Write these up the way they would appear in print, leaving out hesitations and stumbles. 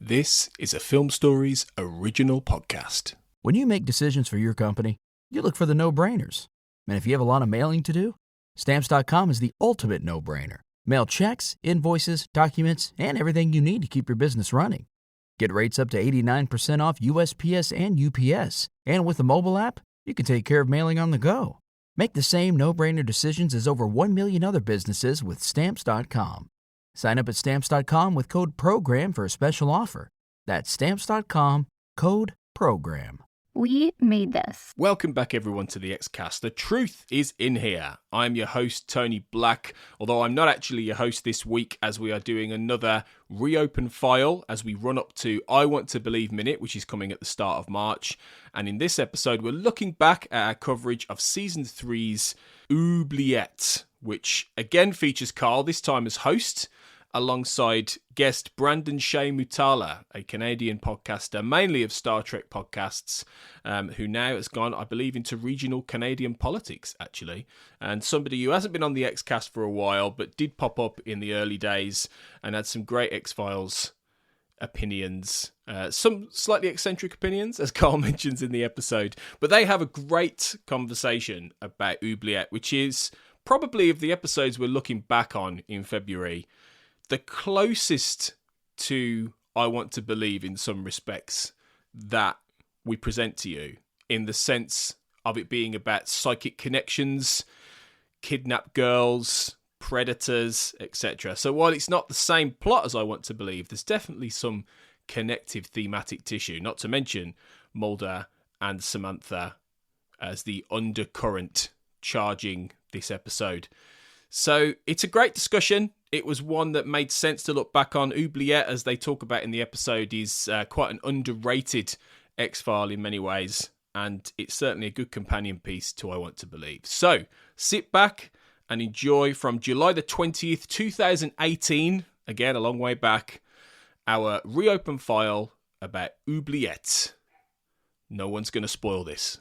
This is a Film Stories original podcast. When you make decisions for your company, you look for the no-brainers. And if you have a lot of mailing to do, Stamps.com is the ultimate no-brainer. Mail checks, invoices, documents, and everything you need to keep your business running. Get rates up to 89% off USPS and UPS. And with the mobile app, you can take care of mailing on the go. Make the same no-brainer decisions as over 1 million other businesses with Stamps.com. Sign up at Stamps.com with code PROGRAM for a special offer. That's Stamps.com, code PROGRAM. We made this. Welcome back, everyone, to the Xcast. The truth is in here. I'm your host, Tony Black, although I'm not actually your host this week, as we are doing another reopen file as we run up to I Want to Believe Minute, which is coming at the start of March. And in this episode, we're looking back at our coverage of Season 3's Oubliette, which again features Carl, this time as host, alongside guest Brandon Shea-Mutala, a Canadian podcaster, mainly of Star Trek podcasts, who now has gone, I believe, into regional Canadian politics, actually. And somebody who hasn't been on the Xcast for a while, but did pop up in the early days and had some great X-Files opinions, some slightly eccentric opinions, as Carl mentions in the episode. But they have a great conversation about Oubliette, which is probably, of the episodes we're looking back on in February, the closest to I Want to Believe in some respects that we present to you, in the sense of it being about psychic connections, kidnapped girls, predators, etc. So while it's not the same plot as I Want to Believe, there's definitely some connective thematic tissue, not to mention Mulder and Samantha as the undercurrent charging this episode. So it's a great discussion. It was one that made sense to look back on. Oubliette, as they talk about in the episode, is quite an underrated X-File in many ways, and it's certainly a good companion piece to I Want to Believe. So sit back and enjoy from July the 20th, 2018, again a long way back, our reopen file about Oubliette. No one's going to spoil this.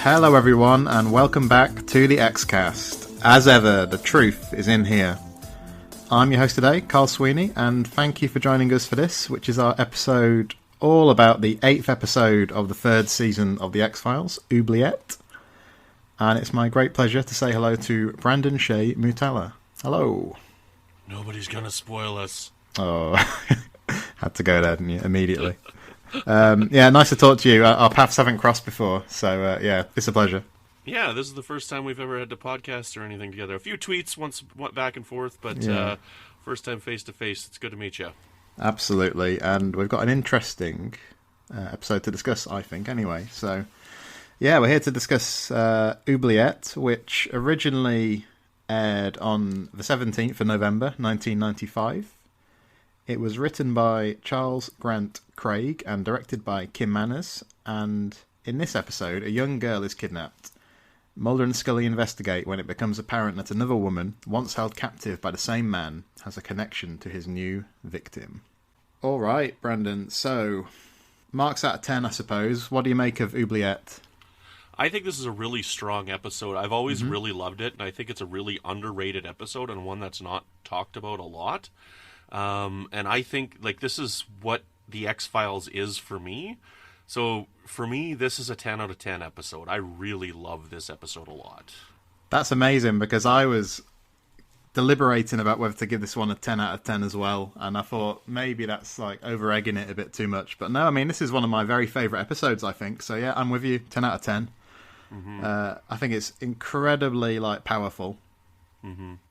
Hello everyone, and welcome back to the Xcast. As ever, the truth is in here. I'm your host today, Carl Sweeney, and thank you for joining us for this, which is our episode all about the 8th episode of the 3rd season of the X-Files, Oubliette. And it's my great pleasure to say hello to Brandon Shea-Mutala. Hello. Nobody's gonna spoil us. Oh, had to go there, didn't you, immediately. Yeah, nice to talk to you. Our paths haven't crossed before, so yeah, it's a pleasure. Yeah, this is the first time we've ever had to podcast or anything together. A few tweets, once went back and forth, but first time face to face. It's good to meet you. Absolutely, and we've got an interesting episode to discuss, I think, anyway. So, yeah, we're here to discuss Oubliette, which originally aired on the 17th of November, 1995. It was written by Charles Grant Craig and directed by Kim Manners, and in this episode, a young girl is kidnapped. Mulder and Scully investigate when it becomes apparent that another woman, once held captive by the same man, has a connection to his new victim. Alright, Brandon, so, marks out of 10, I suppose. What do you make of Oubliette? I think this is a really strong episode. I've always really loved it, and I think it's a really underrated episode and one that's not talked about a lot. And I think, like, this is what the X-Files is for me. So, for me, this is a 10 out of 10 episode. I really love this episode a lot. That's amazing, because I was deliberating about whether to give this one a 10 out of 10 as well, and I thought maybe that's, like, over-egging it a bit too much. But no, I mean, this is one of my very favourite episodes, I think. So, yeah, I'm with you, 10 out of 10. I think it's incredibly, like, powerful.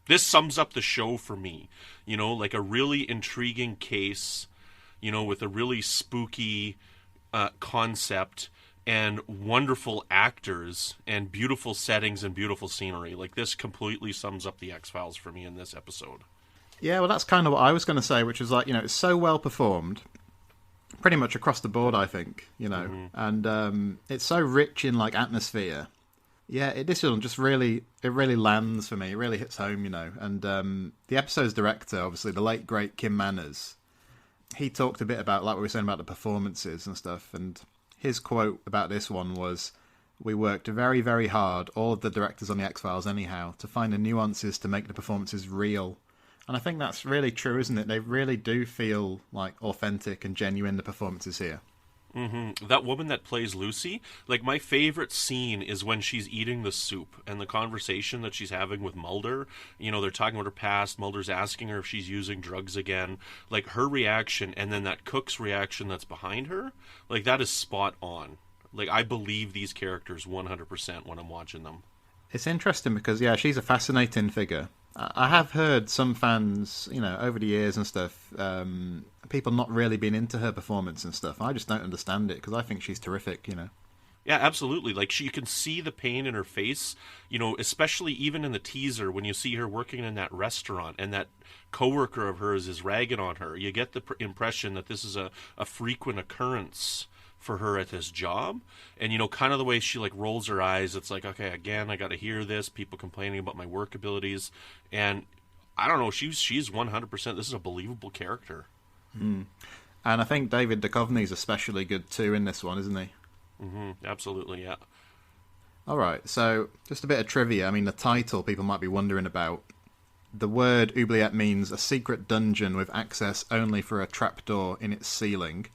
This sums up the show for me. You know, like a really intriguing case, you know, with a really spooky concept and wonderful actors and beautiful settings and beautiful scenery. Like, this completely sums up the X-Files for me in this episode. Yeah, well, that's kind of what I was going to say, which was like, it's so well performed, pretty much across the board, I think, and it's so rich in like atmosphere. Yeah, this one just really lands for me. It really hits home, And the episode's director, obviously, the late great Kim Manners, he talked a bit about, like we were saying, about the performances and stuff. And his quote about this one was, "We worked very, very hard, all of the directors on the X-Files anyhow, to find the nuances to make the performances real." And I think that's really true, isn't it? They really do feel like authentic and genuine, the performances here. Mm-hmm. That woman that plays Lucy, like my favorite scene is when she's eating the soup and the conversation that she's having with Mulder. They're talking about her past. Mulder's asking her if she's using drugs again. Like her reaction, and then that cook's reaction that's behind her, like that is spot on. Like I believe these characters 100% when I'm watching them. It's interesting because, yeah, she's a fascinating figure. I have heard some fans, over the years and stuff, people not really being into her performance and stuff. I just don't understand it because I think she's terrific, Yeah, absolutely. Like you can see the pain in her face, especially even in the teaser when you see her working in that restaurant and that coworker of hers is ragging on her. You get the impression that this is a frequent occurrence for her at this job, and kind of the way she like rolls her eyes, it's like, okay, again, I got to hear this, people complaining about my work abilities, and I don't know, she's 100%, this is a believable character. And I think David Duchovny's especially good too in this one, isn't he? Absolutely, yeah. All right, so just a bit of trivia. I mean, the title people might be wondering about. The word oubliette means a secret dungeon with access only for a trapdoor in its ceiling.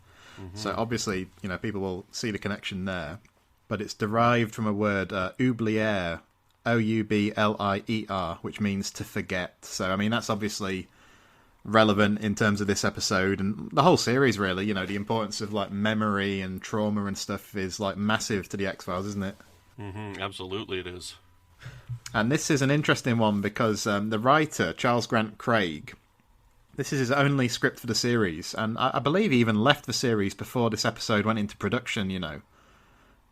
So obviously, people will see the connection there. But it's derived from a word, oublier, Oublier, which means to forget. So, I mean, that's obviously relevant in terms of this episode and the whole series, really. The importance of, like, memory and trauma and stuff is, like, massive to the X-Files, isn't it? Absolutely it is. And this is an interesting one because the writer, Charles Grant Craig, this is his only script for the series, and I believe he even left the series before this episode went into production,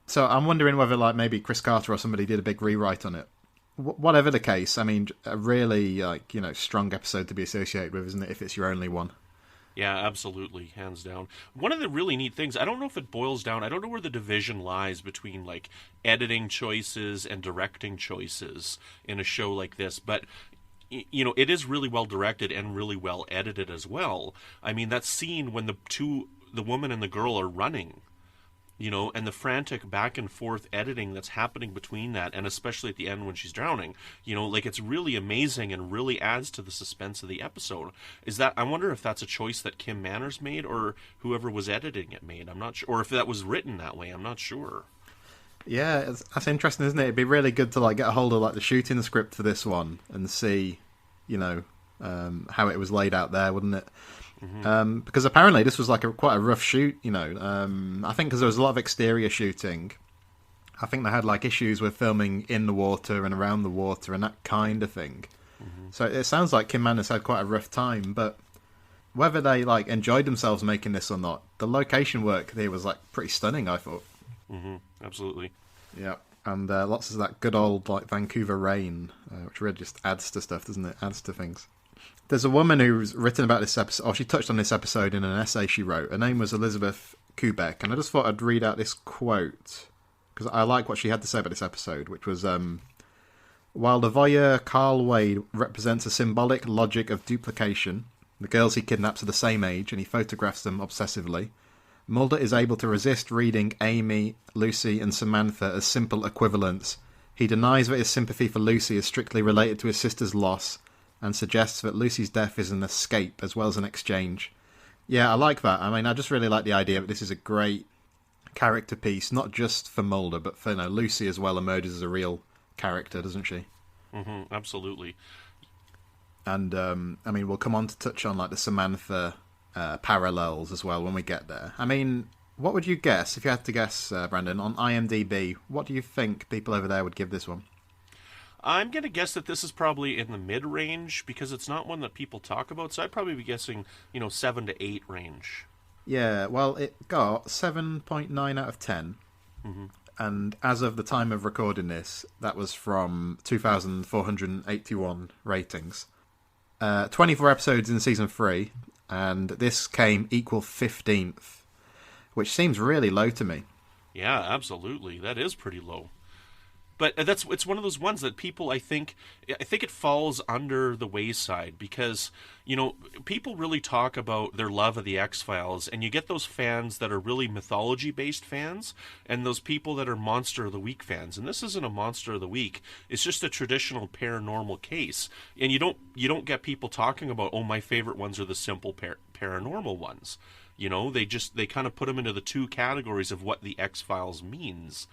So I'm wondering whether, like, maybe Chris Carter or somebody did a big rewrite on it. Whatever the case, I mean, a really, like, strong episode to be associated with, isn't it, if it's your only one? Yeah, absolutely, hands down. One of the really neat things, I don't know if it boils down, I don't know where the division lies between, like, editing choices and directing choices in a show like this, but it is really well directed and really well edited as well. I mean, that scene when the woman and the girl are running, and the frantic back and forth editing that's happening between that, and especially at the end when she's drowning, like it's really amazing and really adds to the suspense of the episode. I wonder if that's a choice that Kim Manners made or whoever was editing it made. I'm not sure, or if that was written that way. I'm not sure. Yeah, that's interesting, isn't it? It'd be really good to like get a hold of like the shooting script for this one and see, how it was laid out there, wouldn't it? Because apparently this was like quite a rough shoot, I think because there was a lot of exterior shooting. I think they had like issues with filming in the water and around the water and that kind of thing. So it sounds like Kim Manners had quite a rough time, but whether they like enjoyed themselves making this or not, the location work there was like pretty stunning, I thought. Absolutely. Yeah, and lots of that good old like Vancouver rain, which really just adds to stuff, doesn't it? Adds to things. There's a woman who's written about this episode, or she touched on this episode in an essay she wrote. Her name was Elizabeth Kubek, and I just thought I'd read out this quote, because I like what she had to say about this episode, which was, while the voyeur Carl Wade represents a symbolic logic of duplication, the girls he kidnaps are the same age, and he photographs them obsessively, Mulder is able to resist reading Amy, Lucy, and Samantha as simple equivalents. He denies that his sympathy for Lucy is strictly related to his sister's loss, and suggests that Lucy's death is an escape as well as an exchange. Yeah, I like that. I mean, I just really like the idea that this is a great character piece, not just for Mulder, but for Lucy as well emerges as a real character, doesn't she? Absolutely. And, I mean, we'll come on to touch on, like, the Samantha parallels as well when we get there. I mean, what would you guess, if you had to guess, Brandon, on IMDb, what do you think people over there would give this one? I'm going to guess that this is probably in the mid-range because it's not one that people talk about, so I'd probably be guessing, 7 to 8 range. Yeah, well, it got 7.9 out of 10, and as of the time of recording this, that was from 2,481 ratings. 24 episodes in season 3, and this came equal 15th, which seems really low to me. Yeah, absolutely. That is pretty low. But it's one of those ones that people, I think it falls under the wayside because, people really talk about their love of the X-Files, and you get those fans that are really mythology-based fans, and those people that are Monster of the Week fans. And this isn't a Monster of the Week; it's just a traditional paranormal case. And you don't get people talking about, oh, my favorite ones are the simple paranormal ones. They kind of put them into the two categories of what the X-Files means.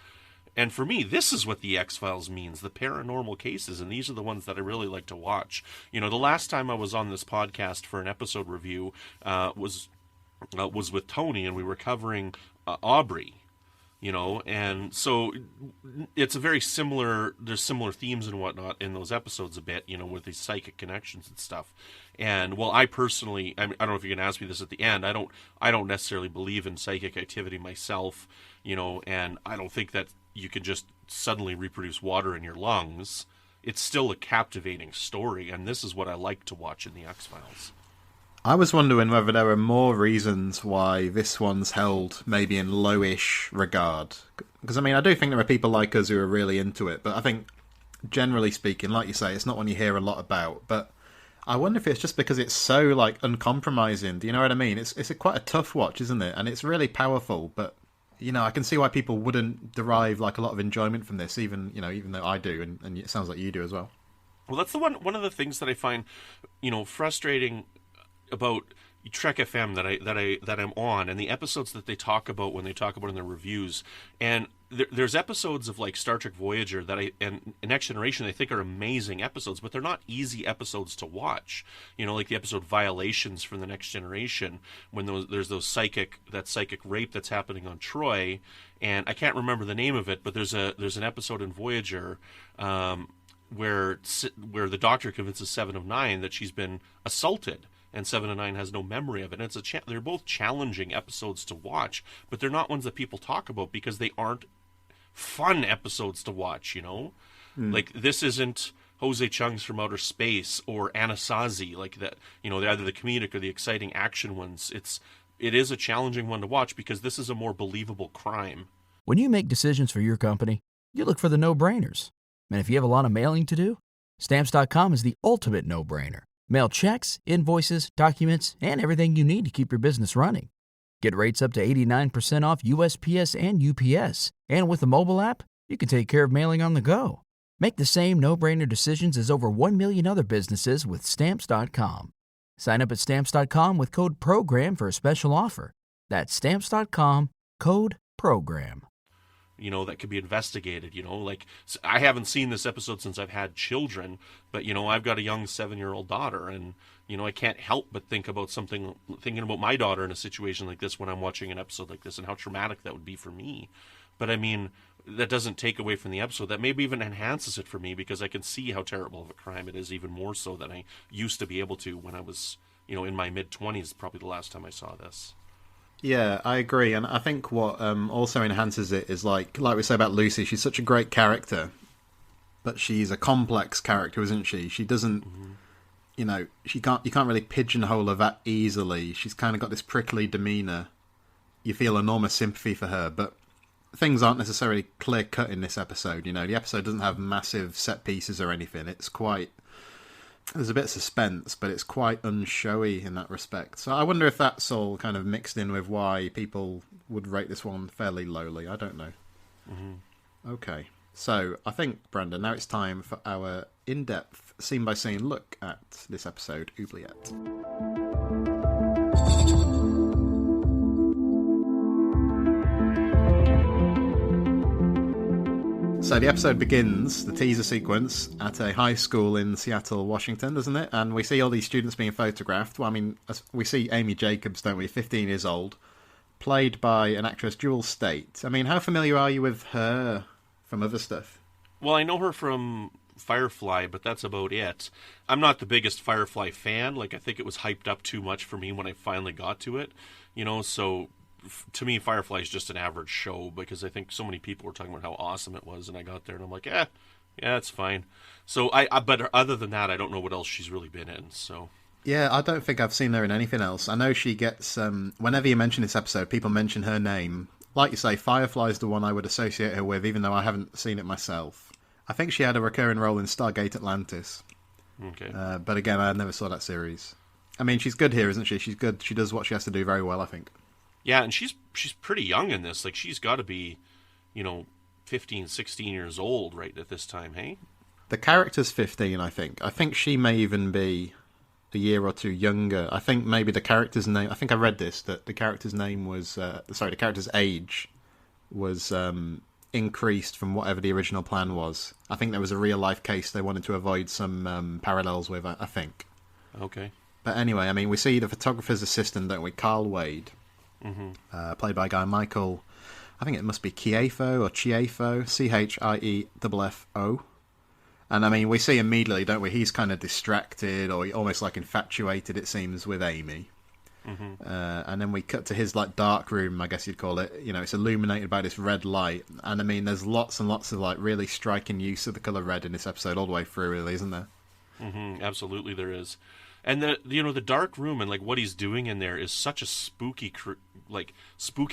And for me, this is what the X-Files means, the paranormal cases, and these are the ones that I really like to watch. The last time I was on this podcast for an episode review was with Tony, and we were covering Aubrey, and so it's a very similar, there's similar themes and whatnot in those episodes a bit, with these psychic connections and stuff. And, well, I personally, I don't know if you're going to ask me this at the end, I don't necessarily believe in psychic activity myself, and I don't think that you can just suddenly reproduce water in your lungs. It's still a captivating story, and this is what I like to watch in the X-Files. I was wondering whether there are more reasons why this one's held maybe in lowish regard. Because, I do think there are people like us who are really into it, but I think, generally speaking, like you say, it's not one you hear a lot about. But I wonder if it's just because it's so, uncompromising. Do you know what I mean? It's quite a tough watch, isn't it? And it's really powerful, but I can see why people wouldn't derive a lot of enjoyment from this, even though I do, and it sounds like you do as well. Well, that's one of the things that I find, frustrating about Trek FM that I'm on, and the episodes that they talk about when they talk about in their reviews. And there's episodes of Star Trek Voyager and Next Generation I think are amazing episodes, but they're not easy episodes to watch. Like the episode Violations from the Next Generation, when there's psychic rape that's happening on Troy, and I can't remember the name of it, but there's an episode in Voyager where the Doctor convinces Seven of Nine that she's been assaulted. And 7 and 9 has no memory of it. And they're both challenging episodes to watch, but they're not ones that people talk about because they aren't fun episodes to watch, This isn't Jose Chung's From Outer Space or Anasazi, that, they're either the comedic or the exciting action ones. It is a challenging one to watch because this is a more believable crime. When you make decisions for your company, you look for the no-brainers. And if you have a lot of mailing to do, Stamps.com is the ultimate no-brainer. Mail checks, invoices, documents, and everything you need to keep your business running. Get rates up to 89% off USPS and UPS. And with the mobile app, you can take care of mailing on the go. Make the same no-brainer decisions as over 1 million other businesses with Stamps.com. Sign up at Stamps.com with code PROGRAM for a special offer. That's Stamps.com, code PROGRAM. That could be investigated, I haven't seen this episode since I've had children, but, I've got a young 7-year-old daughter, and, I can't help but thinking about my daughter in a situation like this when I'm watching an episode like this and how traumatic that would be for me. But, that doesn't take away from the episode. That maybe even enhances it for me because I can see how terrible of a crime it is, even more so than I used to be able to when I was, in my mid-20s, probably the last time I saw this. Yeah, I agree, and I think what also enhances it is like we say about Lucy, she's such a great character, but she's a complex character, isn't she? She doesn't, you can't really pigeonhole her that easily. She's kind of got this prickly demeanour. You feel enormous sympathy for her, but things aren't necessarily clear cut in this episode. The episode doesn't have massive set pieces or anything. There's a bit of suspense, but it's quite unshowy in that respect. So I wonder if that's all kind of mixed in with why people would rate this one fairly lowly. I don't know. Mm-hmm. Okay. So I think, Brandon, now it's time for our in-depth, scene-by-scene look at this episode, Oubliette. So the episode begins, the teaser sequence, at a high school in Seattle, Washington, doesn't it? And we see all these students being photographed. Well, we see Amy Jacobs, don't we, 15 years old, played by an actress, Jewel Staite. How familiar are you with her from other stuff? Well, I know her from Firefly, but that's about it. I'm not the biggest Firefly fan. I think it was hyped up too much for me when I finally got to it. So to me, Firefly is just an average show because I think so many people were talking about how awesome it was, and I got there and I'm like, Yeah, it's fine. So but other than that, I don't know what else she's really been in. So Yeah, I don't think I've seen her in anything else. I know she gets, whenever you mention this episode, people mention her name. Like you say, Firefly's the one I would associate her with, even though I haven't seen it myself. I think she had a recurring role in Stargate Atlantis. okay. But again, I never saw that series. I mean, she's good here, isn't she? She's good. She does what she has to do very well, I think. Yeah, and she's pretty young in this. Like, she's got to be, 15, 16 years old right at this time, hey? The character's 15, I think. I think she may even be a year or two younger. I think maybe the character's name... I think I read this, that the character's name was... the character's age was increased from whatever the original plan was. I think there was a real-life case they wanted to avoid some parallels with, I think. Okay. But anyway, I mean, we see the photographer's assistant, don't we? Carl Wade, played by a guy, Michael... I think it must be Chiefo or Chiefo, Chieffo. And I mean, we see immediately, don't we? He's kind of distracted or almost like infatuated, it seems, with Amy. And then we cut to his like dark room, I guess you'd call it. It's illuminated by this red light. And I mean, there's lots and lots of like really striking use of the color red in this episode all the way through, really, isn't there? Absolutely, there is. And the dark room and like what he's doing in there is such a spooky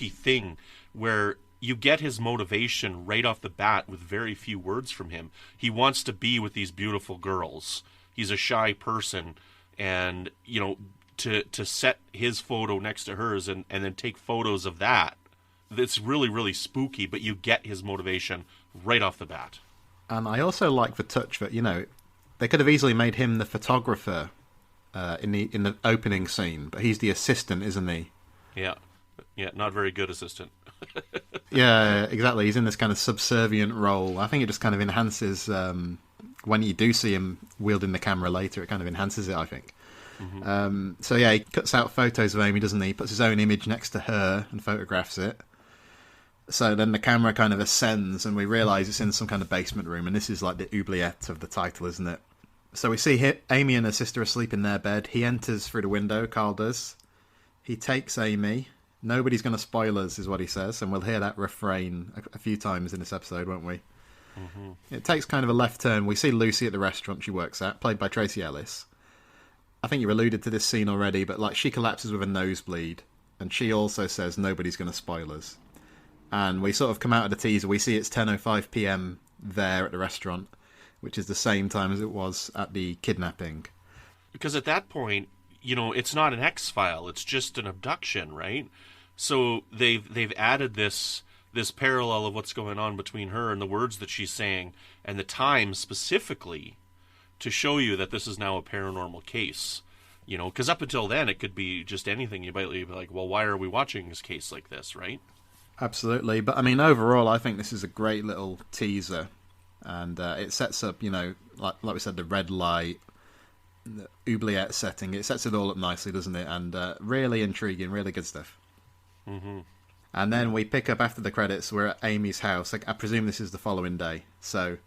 thing where you get his motivation right off the bat with very few words from him. He wants to be with these beautiful girls. He's a shy person, and to set his photo next to hers and then take photos of that, it's really, really spooky, but you get his motivation right off the bat. And I also like the touch that, they could have easily made him the photographer in the opening scene, but he's the assistant, isn't he? Yeah, not very good assistant. Yeah, exactly. He's in this kind of subservient role. I think it just kind of enhances, when you do see him wielding the camera later, it kind of enhances it, I think. So yeah, he cuts out photos of Amy, doesn't he? He puts his own image next to her and photographs it. So then the camera kind of ascends and we realise it's in some kind of basement room, and this is like the oubliette of the title, isn't it? So we see Amy and her sister asleep in their bed. He enters through the window, Carl does. He takes Amy. Nobody's going to spoil us, is what he says, and we'll hear that refrain a few times in this episode, won't we? It takes kind of a left turn. We see Lucy at the restaurant she works at, played by Tracy Ellis. I think you alluded to this scene already, but like she collapses with a nosebleed, and she also says nobody's going to spoil us. And we sort of come out of the teaser. We see it's 10:05 p.m. there at the restaurant, which is the same time as it was at the kidnapping. Because at that point, it's not an X-file; it's just an abduction, right? So they've added this parallel of what's going on between her and the words that she's saying and the time specifically to show you that this is now a paranormal case. Because up until then, it could be just anything. You might be like, well, why are we watching this case like this, right? Absolutely. But, I mean, overall, I think this is a great little teaser. And it sets up, like we said, the red light, the oubliette setting. It sets it all up nicely, doesn't it? And really intriguing, really good stuff. And then we pick up after the credits. We're at Amy's house. I presume this is the following day. So,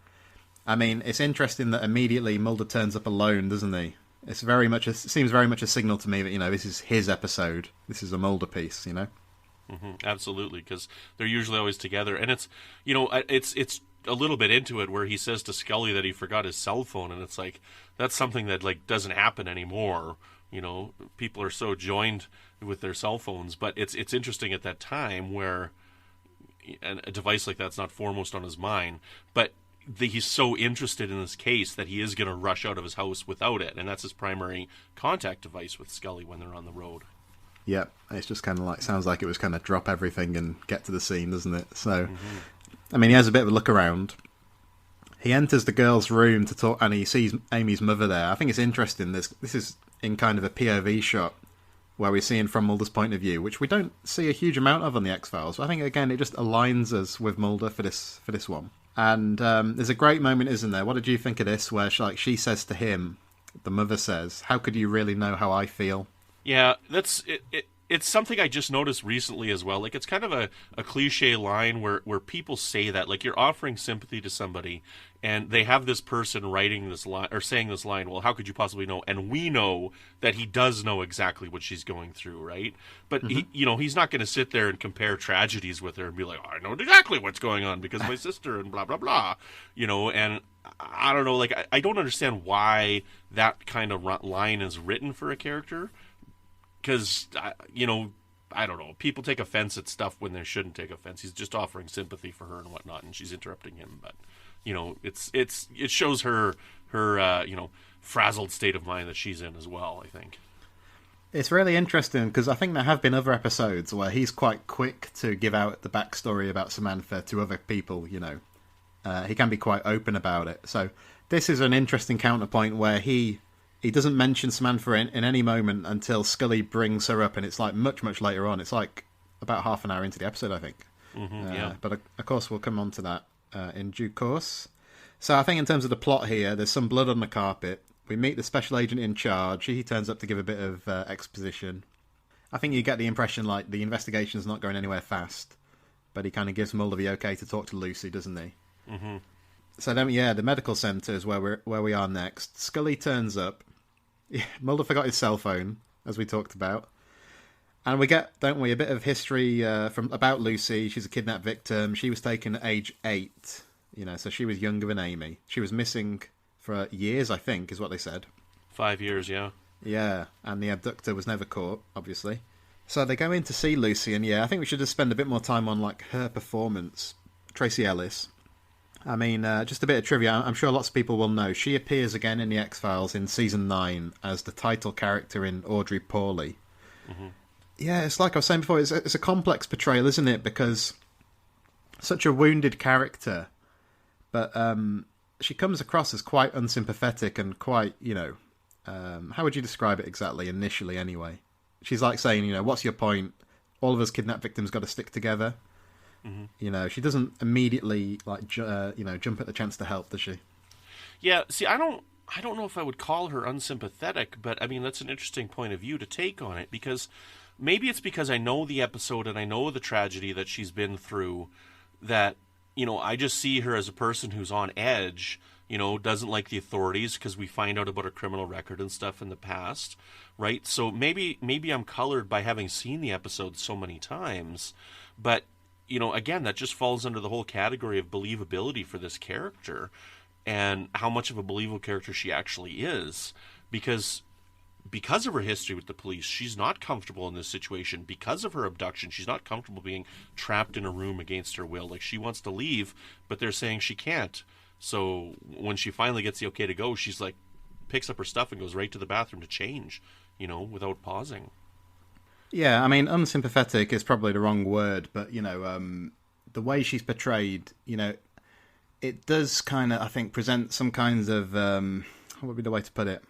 I mean, it's interesting that immediately Mulder turns up alone, doesn't he? It seems very much a signal to me that, this is his episode. This is a Mulder piece, Absolutely, because they're usually always together. And it's, it's a little bit into it where he says to Scully that he forgot his cell phone, and it's like, that's something that, like, doesn't happen anymore. People are so joined with their cell phones. But it's interesting at that time where a device like that's not foremost on his mind. But he's so interested in this case that he is going to rush out of his house without it. And that's his primary contact device with Scully when they're on the road. Yeah, it's just kind of like, sounds like it was kind of drop everything and get to the scene, doesn't it? So, I mean, he has a bit of a look around. He enters the girls' room to talk, and he sees Amy's mother there. I think it's interesting. This is in kind of a POV shot where we're seeing from Mulder's point of view, which we don't see a huge amount of on the X-Files. I think, again, it just aligns us with Mulder for this one. And there's a great moment, isn't there? What did you think of this, where she says to him, the mother says, "How could you really know how I feel?" Yeah, it's it's something I just noticed recently as well. Like, it's kind of a cliche line where people say that, like, you're offering sympathy to somebody, and they have this person writing this line or saying this line. Well, how could you possibly know? And we know that he does know exactly what she's going through, right? But he, he's not going to sit there and compare tragedies with her and be like, oh, I know exactly what's going on because my sister and blah blah blah, And I don't know, like, I don't understand why that kind of line is written for a character. Because, I don't know. People take offense at stuff when they shouldn't take offense. He's just offering sympathy for her and whatnot, and she's interrupting him. But, it shows her frazzled state of mind that she's in as well, I think. It's really interesting because I think there have been other episodes where he's quite quick to give out the backstory about Samantha to other people, He can be quite open about it. So this is an interesting counterpoint where he doesn't mention Samantha in any moment until Scully brings her up, and it's like much, much later on. It's like about half an hour into the episode, I think. Yeah. But of course, we'll come on to that in due course. So I think in terms of the plot here, there's some blood on the carpet. We meet the special agent in charge. He turns up to give a bit of exposition. I think you get the impression like the investigation's not going anywhere fast, but he kind of gives Mulder the okay to talk to Lucy, doesn't he? Mm-hmm. So then, the medical centre is where we are next. Scully turns up. Mulder forgot his cell phone, as we talked about. And we get, don't we, a bit of history about Lucy. She's a kidnapped victim. She was taken at age 8, so she was younger than Amy. She was missing for years, I think, is what they said. 5 years, yeah. Yeah, and the abductor was never caught, obviously. So they go in to see Lucy, and I think we should just spend a bit more time on, like, her performance. Tracy Ellis. I mean, just a bit of trivia. I'm sure lots of people will know. She appears again in The X-Files in Season 9 as the title character in Audrey Pauly. Mm-hmm. Yeah, it's like I was saying before, it's a complex portrayal, isn't it? Because such a wounded character, but she comes across as quite unsympathetic and quite, how would you describe it exactly, initially anyway? She's like saying, what's your point? All of us kidnapped victims got to stick together. Mm-hmm. She doesn't immediately jump at the chance to help, does she? Yeah. See, I don't know if I would call her unsympathetic, but I mean that's an interesting point of view to take on it, because maybe it's because I know the episode and I know the tragedy that she's been through, that I just see her as a person who's on edge. Doesn't like the authorities because we find out about her criminal record and stuff in the past, right? So maybe I'm colored by having seen the episode so many times, but. Again, that just falls under the whole category of believability for this character and how much of a believable character she actually is. Because of her history with the police, she's not comfortable in this situation. Because of her abduction, she's not comfortable being trapped in a room against her will. Like, she wants to leave, but they're saying she can't. So when she finally gets the okay to go, she's like, picks up her stuff and goes right to the bathroom to change, without pausing. Yeah, I mean, unsympathetic is probably the wrong word, but, the way she's portrayed, it does kind of, I think, present some kinds of, what would be the way to put it?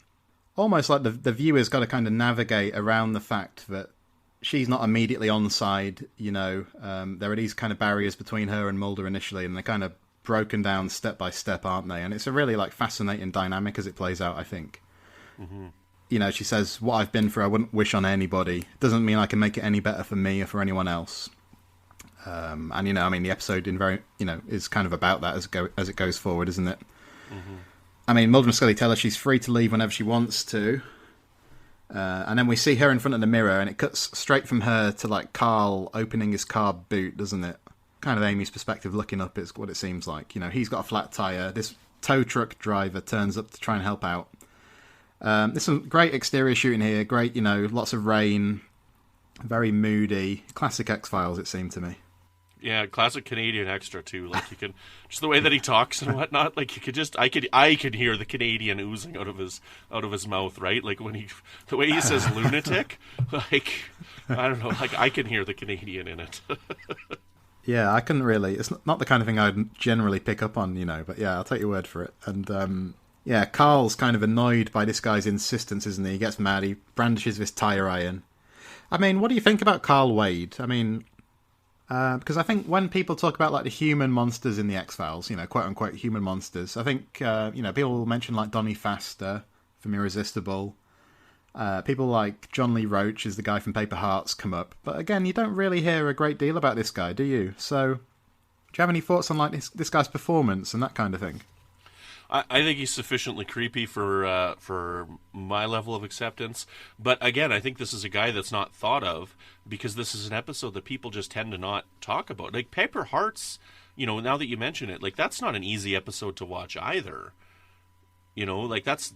Almost like the viewer's got to kind of navigate around the fact that she's not immediately on side, there are these kind of barriers between her and Mulder initially, and they're kind of broken down step by step, aren't they? And it's a really, fascinating dynamic as it plays out, I think. Mm-hmm. She says, what I've been through, I wouldn't wish on anybody. Doesn't mean I can make it any better for me or for anyone else. And, the episode is kind of about that as it goes forward, isn't it? Mm-hmm. I mean, Mulder and Scully tell her she's free to leave whenever she wants to. And then we see her in front of the mirror, and it cuts straight from her to, Carl opening his car boot, doesn't it? Kind of Amy's perspective looking up is what it seems like. He's got a flat tyre. This tow truck driver turns up to try and help out. There's some great exterior shooting here. Great, lots of rain. Very moody. Classic X-Files, it seemed to me. Yeah, classic Canadian extra too. Like, you can just the way that he talks and whatnot. Like, you could just I could hear the Canadian oozing out of his mouth, right? Like the way he says lunatic. Like, I don't know. Like, I can hear the Canadian in it. Yeah, I couldn't really. It's not the kind of thing I'd generally pick up on, But yeah, I'll take your word for it. And yeah, Carl's kind of annoyed by this guy's insistence, isn't he? He gets mad, he brandishes this tire iron. I mean, what do you think about Carl Wade? I mean, because I think when people talk about, the human monsters in the X-Files, quote-unquote human monsters, I think, people will mention, Donnie Pfaster from Irresistible, People like John Lee Roach is the guy from Paper Hearts come up. But again, you don't really hear a great deal about this guy, do you? So, do you have any thoughts on like this guy's performance and that kind of thing? I think he's sufficiently creepy for my level of acceptance. But again, I think this is a guy that's not thought of because this is an episode that people just tend to not talk about. Like Paper Hearts, now that you mention it, like that's not an easy episode to watch either. Like that's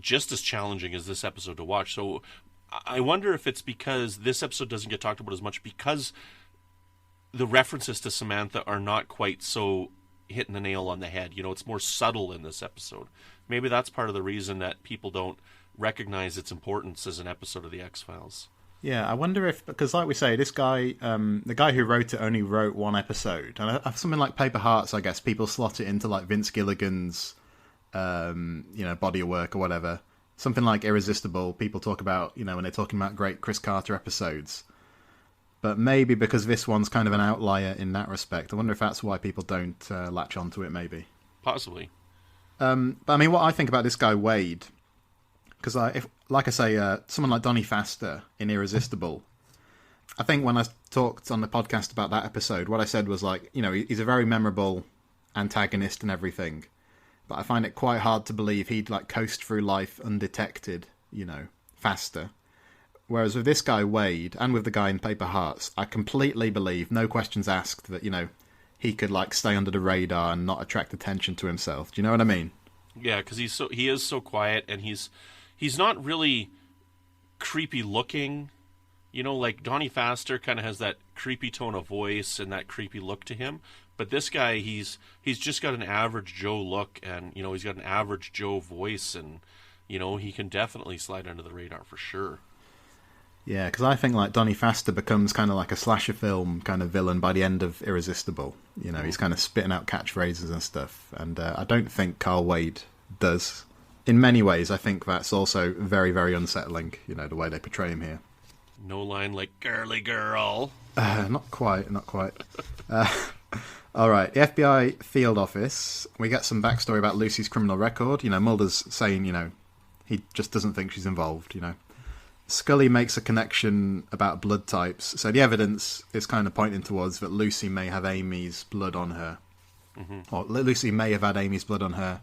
just as challenging as this episode to watch. So I wonder if it's because this episode doesn't get talked about as much because the references to Samantha are not quite so hitting the nail on the head. It's more subtle in this episode. Maybe that's part of the reason that people don't recognize its importance as an episode of The X-Files. Yeah, I wonder if, because like we say, this guy, the guy who wrote it only wrote one episode. And something like Paper Hearts, I guess, people slot it into like Vince Gilligan's, body of work or whatever. Something like Irresistible, people talk about, when they're talking about great Chris Carter episodes. But maybe because this one's kind of an outlier in that respect. I wonder if that's why people don't latch onto it, maybe. Possibly. But I mean, what I think about this guy, Wade, because like I say, someone like Donnie Faster in Irresistible, I think when I talked on the podcast about that episode, what I said was like, he's a very memorable antagonist and everything. But I find it quite hard to believe he'd like coast through life undetected, Faster. Whereas with this guy, Wade, and with the guy in Paper Hearts, I completely believe, no questions asked, that, he could, like, stay under the radar and not attract attention to himself. Do you know what I mean? Yeah, because he is so quiet, and he's not really creepy looking. Like Donnie Faster kind of has that creepy tone of voice and that creepy look to him. But this guy, he's just got an average Joe look, and, he's got an average Joe voice, and, he can definitely slide under the radar for sure. Yeah, because I think like Donnie Faster becomes kind of like a slasher film kind of villain by the end of Irresistible. He's kind of spitting out catchphrases and stuff. And I don't think Carl Wade does. In many ways, I think that's also very, very unsettling, the way they portray him here. No line like, girly girl. Not quite. All right, the FBI field office. We get some backstory about Lucy's criminal record. Mulder's saying, he just doesn't think she's involved, Scully makes a connection about blood types, so the evidence is kind of pointing towards that Lucy may have Amy's blood on her. Mm-hmm. Or Lucy may have had Amy's blood on her,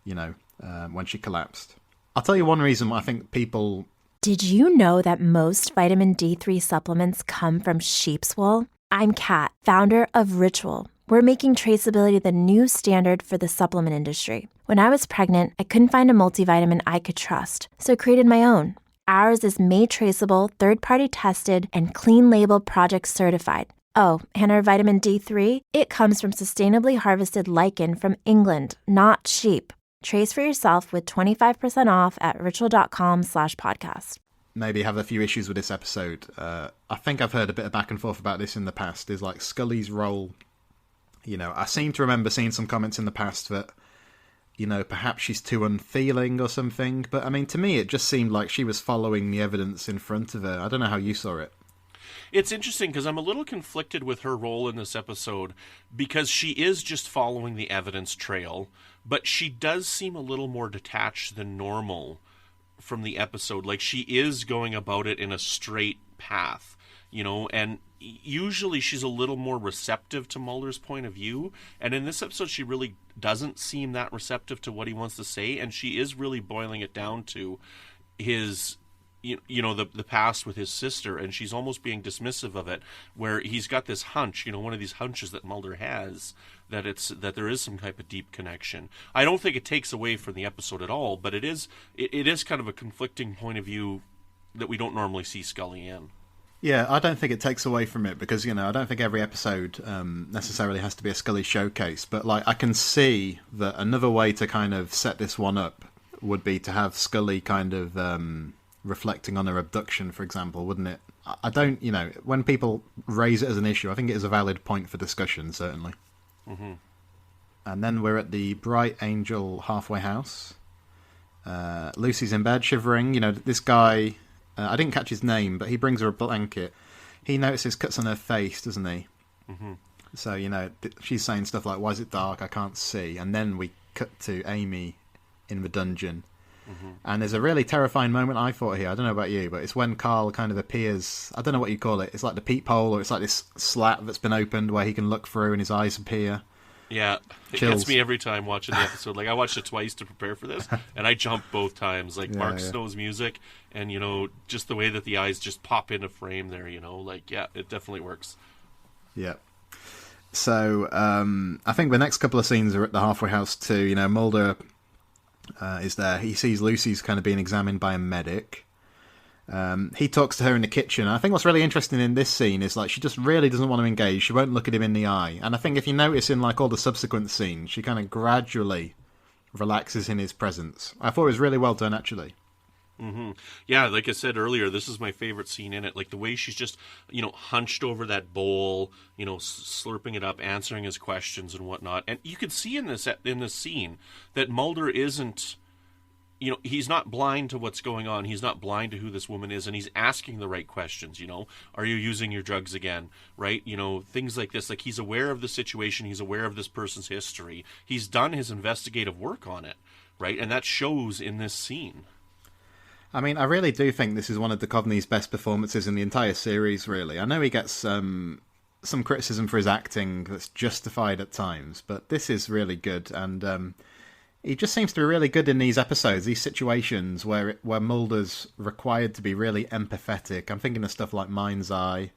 when she collapsed. I'll tell you one reason why I think people... Did you know that most vitamin D3 supplements come from sheep's wool? I'm Kat, founder of Ritual. We're making traceability the new standard for the supplement industry. When I was pregnant, I couldn't find a multivitamin I could trust, so I created my own. Ours is made traceable, third-party tested, and clean label project certified. Oh, and our vitamin D3? It comes from sustainably harvested lichen from England, not sheep. Trace for yourself with 25% off at ritual.com/podcast. Maybe have a few issues with this episode. I think I've heard a bit of back and forth about this in the past, is like Scully's role. I seem to remember seeing some comments in the past that, perhaps she's too unfeeling or something. But, I mean, to me, it just seemed like she was following the evidence in front of her. I don't know how you saw it. It's interesting because I'm a little conflicted with her role in this episode because she is just following the evidence trail, but she does seem a little more detached than normal from the episode. Like, she is going about it in a straight path, and usually she's a little more receptive to Mulder's point of view, and in this episode she really doesn't seem that receptive to what he wants to say, and she is really boiling it down to his the past with his sister, and she's almost being dismissive of it, where he's got this hunch, one of these hunches that Mulder has, that there is some type of deep connection. I don't think it takes away from the episode at all, but it is kind of a conflicting point of view that we don't normally see Scully in. Yeah, I don't think it takes away from it because, I don't think every episode necessarily has to be a Scully showcase. But, I can see that another way to kind of set this one up would be to have Scully kind of reflecting on her abduction, for example, wouldn't it? I don't, when people raise it as an issue, I think it is a valid point for discussion, certainly. Mm-hmm. And then we're at the Bright Angel halfway house. Lucy's in bed, shivering. This guy... I didn't catch his name, but he brings her a blanket. He notices cuts on her face, doesn't he? Mm-hmm. So, she's saying stuff like, why is it dark? I can't see. And then we cut to Amy in the dungeon. And there's a really terrifying moment I thought here. I don't know about you, but it's when Carl kind of appears. I don't know what you call it. It's like the peephole, or it's like this slat that's been opened where he can look through and his eyes appear. Yeah, it Chills. gets me every time watching the episode. Like, I watched it twice to prepare for this, and I jumped both times. Like, Mark Snow's music, and, you know, just the way that the eyes just pop into frame there, you know? Like, yeah, it definitely works. Yeah. So, I think the next couple of scenes are at the halfway house too. You know, Mulder is there. He sees Lucy's kind of being examined by a medic. He talks to her in the kitchen. I think what's really interesting in this scene is, like, she just really doesn't want to engage. She won't look at him in the eye. And I think if you notice in, like, all the subsequent scenes, she kind of gradually relaxes in his presence. I thought it was really well done, actually. Mm-hmm. Yeah, like I said earlier, this is my favorite scene in it. Like, the way she's just, you know, hunched over that bowl, you know, slurping it up, answering his questions and whatnot. And you can see in this scene that Mulder isn't, you know, he's not blind to what's going on. He's not blind to who this woman is, and he's asking the right questions, you know. Are you using your drugs again, right? You know, things like this. Like, he's aware of the situation. He's aware of this person's history. He's done his investigative work on it, right? And that shows in this scene. I mean, I really do think this is one of Duchovny's best performances in the entire series, really. I know he gets some criticism for his acting that's justified at times, but this is really good, and he just seems to be really good in these episodes, these situations where Mulder's required to be really empathetic. I'm thinking of stuff like Mind's Eye,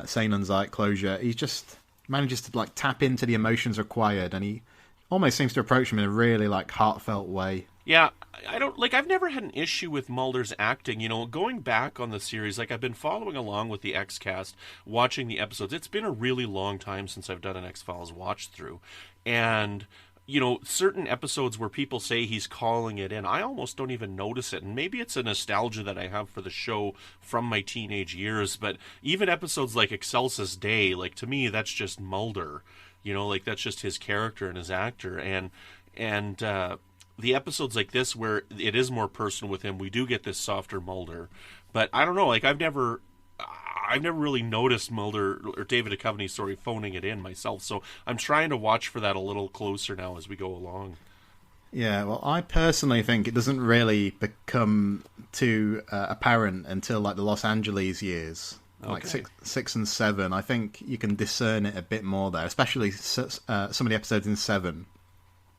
Sanon's Eye, Closure. He just manages to, like, tap into the emotions required, and he almost seems to approach them in a really, like, heartfelt way. Yeah, I've never had an issue with Mulder's acting. You know, going back on the series, like, I've been following along with the X-Cast, watching the episodes. It's been a really long time since I've done an X-Files watch through. And, you know, certain episodes where people say he's calling it in, I almost don't even notice it. And maybe it's a nostalgia that I have for the show from my teenage years. But even episodes like Excelsis Day, like, to me, that's just Mulder. You know, like, that's just his character and his actor. And the episodes like this where it is more personal with him, we do get this softer Mulder. But I don't know, like, I've never really noticed Mulder, or David Duchovny, phoning it in myself. So I'm trying to watch for that a little closer now as we go along. Yeah, well, I personally think it doesn't really become too apparent until, like, the Los Angeles years. Okay. Like 6 and 7. I think you can discern it a bit more there, especially some of the episodes in 7.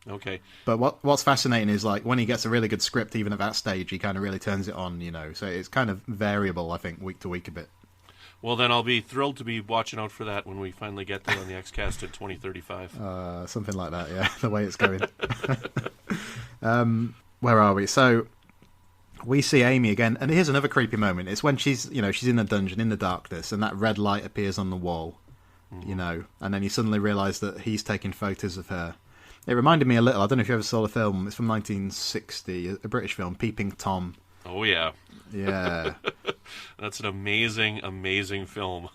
Okay. But what's fascinating is, like, when he gets a really good script, even at that stage, he kind of really turns it on, you know. So it's kind of variable, I think, week to week a bit. Well, then I'll be thrilled to be watching out for that when we finally get there on the X-Cast in 2035. Something like that, yeah, the way it's going. Where are we? So we see Amy again, and here's another creepy moment. It's when she's in a dungeon in the darkness, and that red light appears on the wall, you know, and then you suddenly realise that he's taking photos of her. It reminded me a little, I don't know if you ever saw the film, it's from 1960, a British film, Peeping Tom. Oh, yeah. Yeah. That's an amazing, amazing film.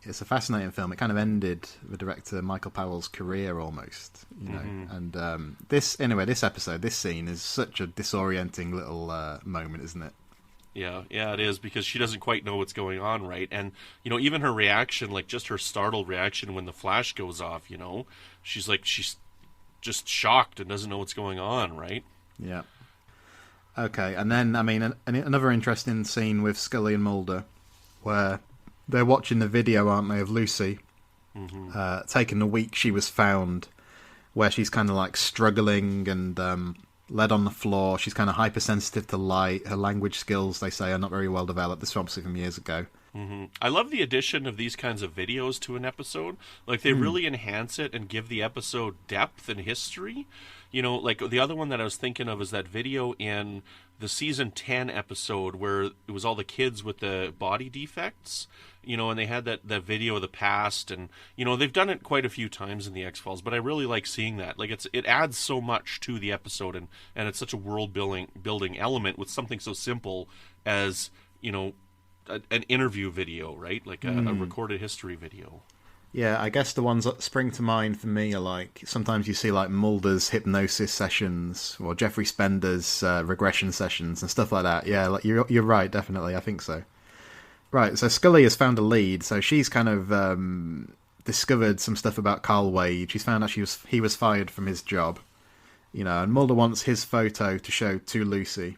It's a fascinating film. It kind of ended the director Michael Powell's career almost, you know. And this episode, this scene is such a disorienting little moment, isn't it? Yeah, it is, because she doesn't quite know what's going on, right? And, you know, even her reaction, like, just her startled reaction when the flash goes off, you know, she's just shocked and doesn't know what's going on, right? Yeah. Okay, and then, I mean, another interesting scene with Scully and Mulder, where they're watching the video, aren't they, of Lucy, taking the week she was found, where she's kind of, like, struggling and led on the floor. She's kind of hypersensitive to light. Her language skills, they say, are not very well developed. This was obviously from years ago. I love the addition of these kinds of videos to an episode. Like, they really enhance it and give the episode depth and history. You know, like, the other one that I was thinking of is that video in the season 10 episode where it was all the kids with the body defects, you know, and they had that video of the past. And, you know, they've done it quite a few times in the X-Files, but I really like seeing that. Like, it adds so much to the episode, and it's such a world building element with something so simple as, you know, an interview video, right? Like a recorded history video. Yeah, I guess the ones that spring to mind for me are, like, sometimes you see, like, Mulder's hypnosis sessions or Jeffrey Spender's regression sessions and stuff like that. Yeah, like, you're right, definitely. I think so. Right, so Scully has found a lead. So she's kind of discovered some stuff about Carl Wade. She's found out he was fired from his job. and Mulder wants his photo to show to Lucy.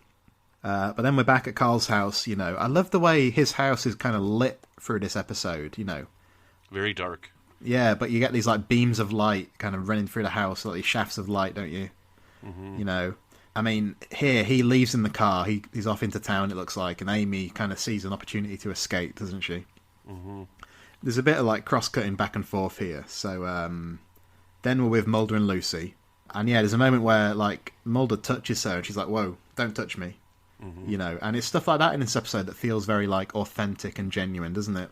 But then we're back at Carl's house, I love the way his house is kind of lit through this episode, Very dark. Yeah, but you get these like beams of light kind of running through the house, like these shafts of light, don't you? Mm-hmm. I mean, here he leaves in the car, he's off into town, it looks like, and Amy kind of sees an opportunity to escape, doesn't she? Mm-hmm. There's a bit of like cross-cutting back and forth here. So then we're with Mulder and Lucy. And yeah, there's a moment where like Mulder touches her and she's like, whoa, don't touch me. Mm-hmm. And it's stuff like that in this episode that feels very like authentic and genuine, doesn't it?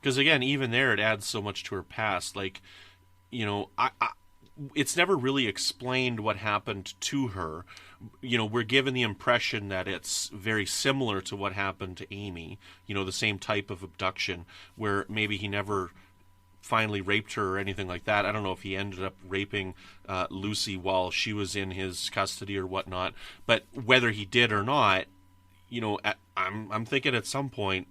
Because again, even there, it adds so much to her past. Like, it's never really explained what happened to her. We're given the impression that it's very similar to what happened to Amy, the same type of abduction, where maybe he never finally raped her or anything like that. I don't know if he ended up raping Lucy while she was in his custody or whatnot, but whether he did or not, I'm thinking at some point,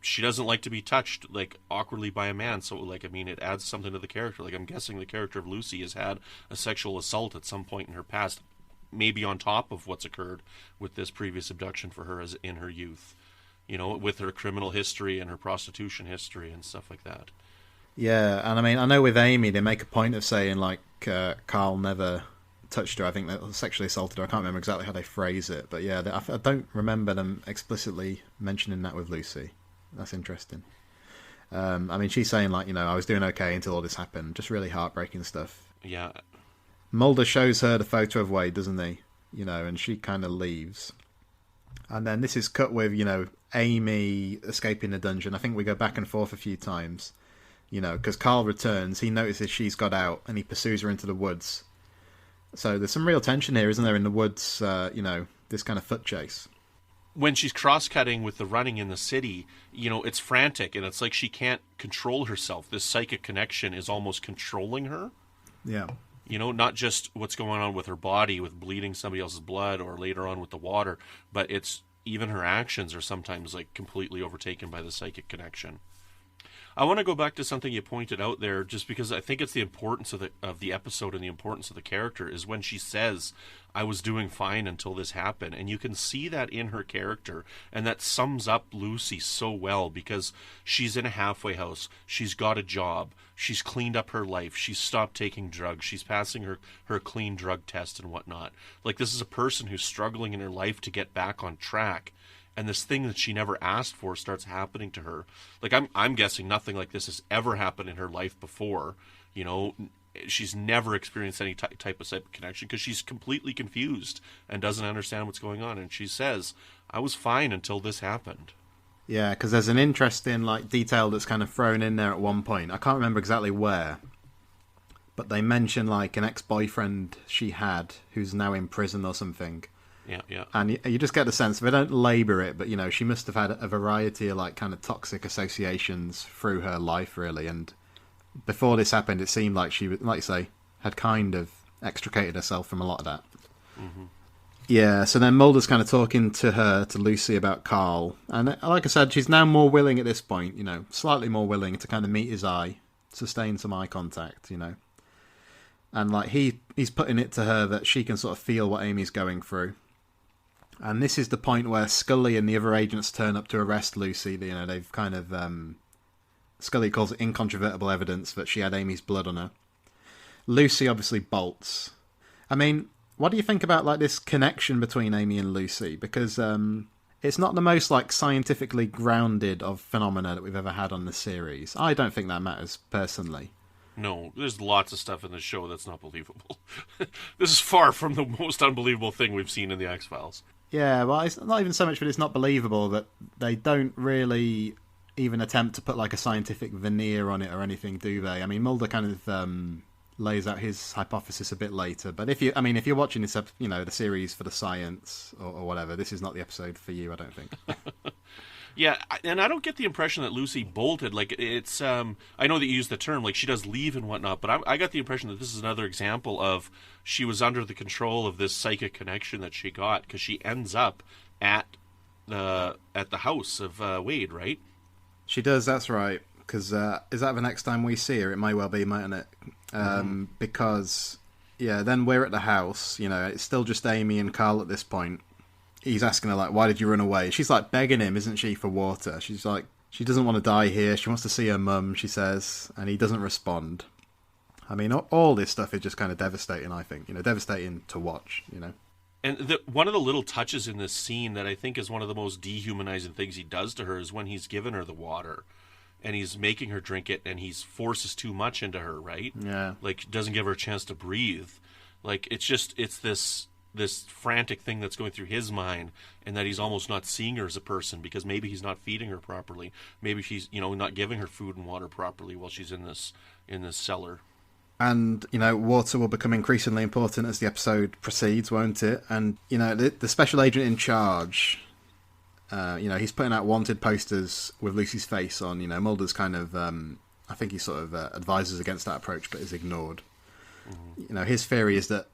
she doesn't like to be touched like awkwardly by a man. So like, I mean, it adds something to the character. Like, I'm guessing the character of Lucy has had a sexual assault at some point in her past, maybe on top of what's occurred with this previous abduction for her as in her youth, with her criminal history and her prostitution history and stuff like that. Yeah. And I mean, I know with Amy, they make a point of saying like, Carl never touched her. I think they sexually assaulted her. I can't remember exactly how they phrase it, but yeah, I don't remember them explicitly mentioning that with Lucy. That's interesting. I mean, she's saying like, I was doing okay until all this happened. Just really heartbreaking stuff. Yeah. Mulder shows her the photo of Wade, doesn't he? And she kind of leaves. And then this is cut with, Amy escaping the dungeon. I think we go back and forth a few times, because Carl returns. He notices she's got out and he pursues her into the woods. So there's some real tension here, isn't there, in the woods, this kind of foot chase. When she's cross-cutting with the running in the city, it's frantic, and it's like she can't control herself. This psychic connection is almost controlling her. Yeah. Not just what's going on with her body, with bleeding somebody else's blood, or later on with the water, but it's even her actions are sometimes like completely overtaken by the psychic connection. I want to go back to something you pointed out there, just because I think it's the importance of the episode and the importance of the character, is when she says, I was doing fine until this happened. And you can see that in her character, and that sums up Lucy so well, because she's in a halfway house, she's got a job, she's cleaned up her life, she's stopped taking drugs, she's passing her clean drug test and whatnot. Like, this is a person who's struggling in her life to get back on track. And this thing that she never asked for starts happening to her. Like, I'm guessing nothing like this has ever happened in her life before. She's never experienced any type of psychic connection because she's completely confused and doesn't understand what's going on. And she says, I was fine until this happened. Yeah, because there's an interesting like detail that's kind of thrown in there at one point. I can't remember exactly where, but they mention like an ex-boyfriend she had who's now in prison or something. Yeah. And you just get the sense, they don't labour it, but, she must have had a variety of, like, kind of toxic associations through her life, really. And before this happened, it seemed like she, like you say, had kind of extricated herself from a lot of that. Mm-hmm. Yeah, so then Mulder's kind of talking to Lucy about Carl. And like I said, she's now more willing at this point, slightly more willing to kind of meet his eye, sustain some eye contact, And, like, he's putting it to her that she can sort of feel what Amy's going through. And this is the point where Scully and the other agents turn up to arrest Lucy. They've kind of... Scully calls it incontrovertible evidence that she had Amy's blood on her. Lucy obviously bolts. I mean, what do you think about like this connection between Amy and Lucy? Because it's not the most like scientifically grounded of phenomena that we've ever had on the series. I don't think that matters, personally. No, there's lots of stuff in the show that's not believable. This is far from the most unbelievable thing we've seen in the X-Files. Yeah, well, it's not even so much that it's not believable, that they don't really even attempt to put like a scientific veneer on it or anything, do they? I mean, Mulder kind of lays out his hypothesis a bit later, but if you're watching this, the series for the science or whatever, this is not the episode for you, I don't think. Yeah, and I don't get the impression that Lucy bolted. Like, it's, I know that you use the term, like, she does leave and whatnot, but I got the impression that this is another example of she was under the control of this psychic connection that she got, because she ends up at the house of Wade, right? She does, that's right. Because is that the next time we see her? It may well be, mightn't it? Because Yeah, then we're at the house. It's still just Amy and Carl at this point. He's asking her, like, why did you run away? She's, like, begging him, isn't she, for water. She's like, she doesn't want to die here. She wants to see her mum, she says, and he doesn't respond. I mean, all this stuff is just kind of devastating, I think. Devastating to watch, And one of the little touches in this scene that I think is one of the most dehumanizing things he does to her is when he's given her the water. And he's making her drink it, and he forces too much into her, right? Yeah. Like, doesn't give her a chance to breathe. Like, it's this frantic thing that's going through his mind, and that he's almost not seeing her as a person because maybe he's not feeding her properly. Maybe she's, not giving her food and water properly while she's in this cellar. And, water will become increasingly important as the episode proceeds, won't it? And, the special agent in charge, he's putting out wanted posters with Lucy's face on. Mulder's kind of, I think he sort of advises against that approach, but is ignored. Mm-hmm. His theory is that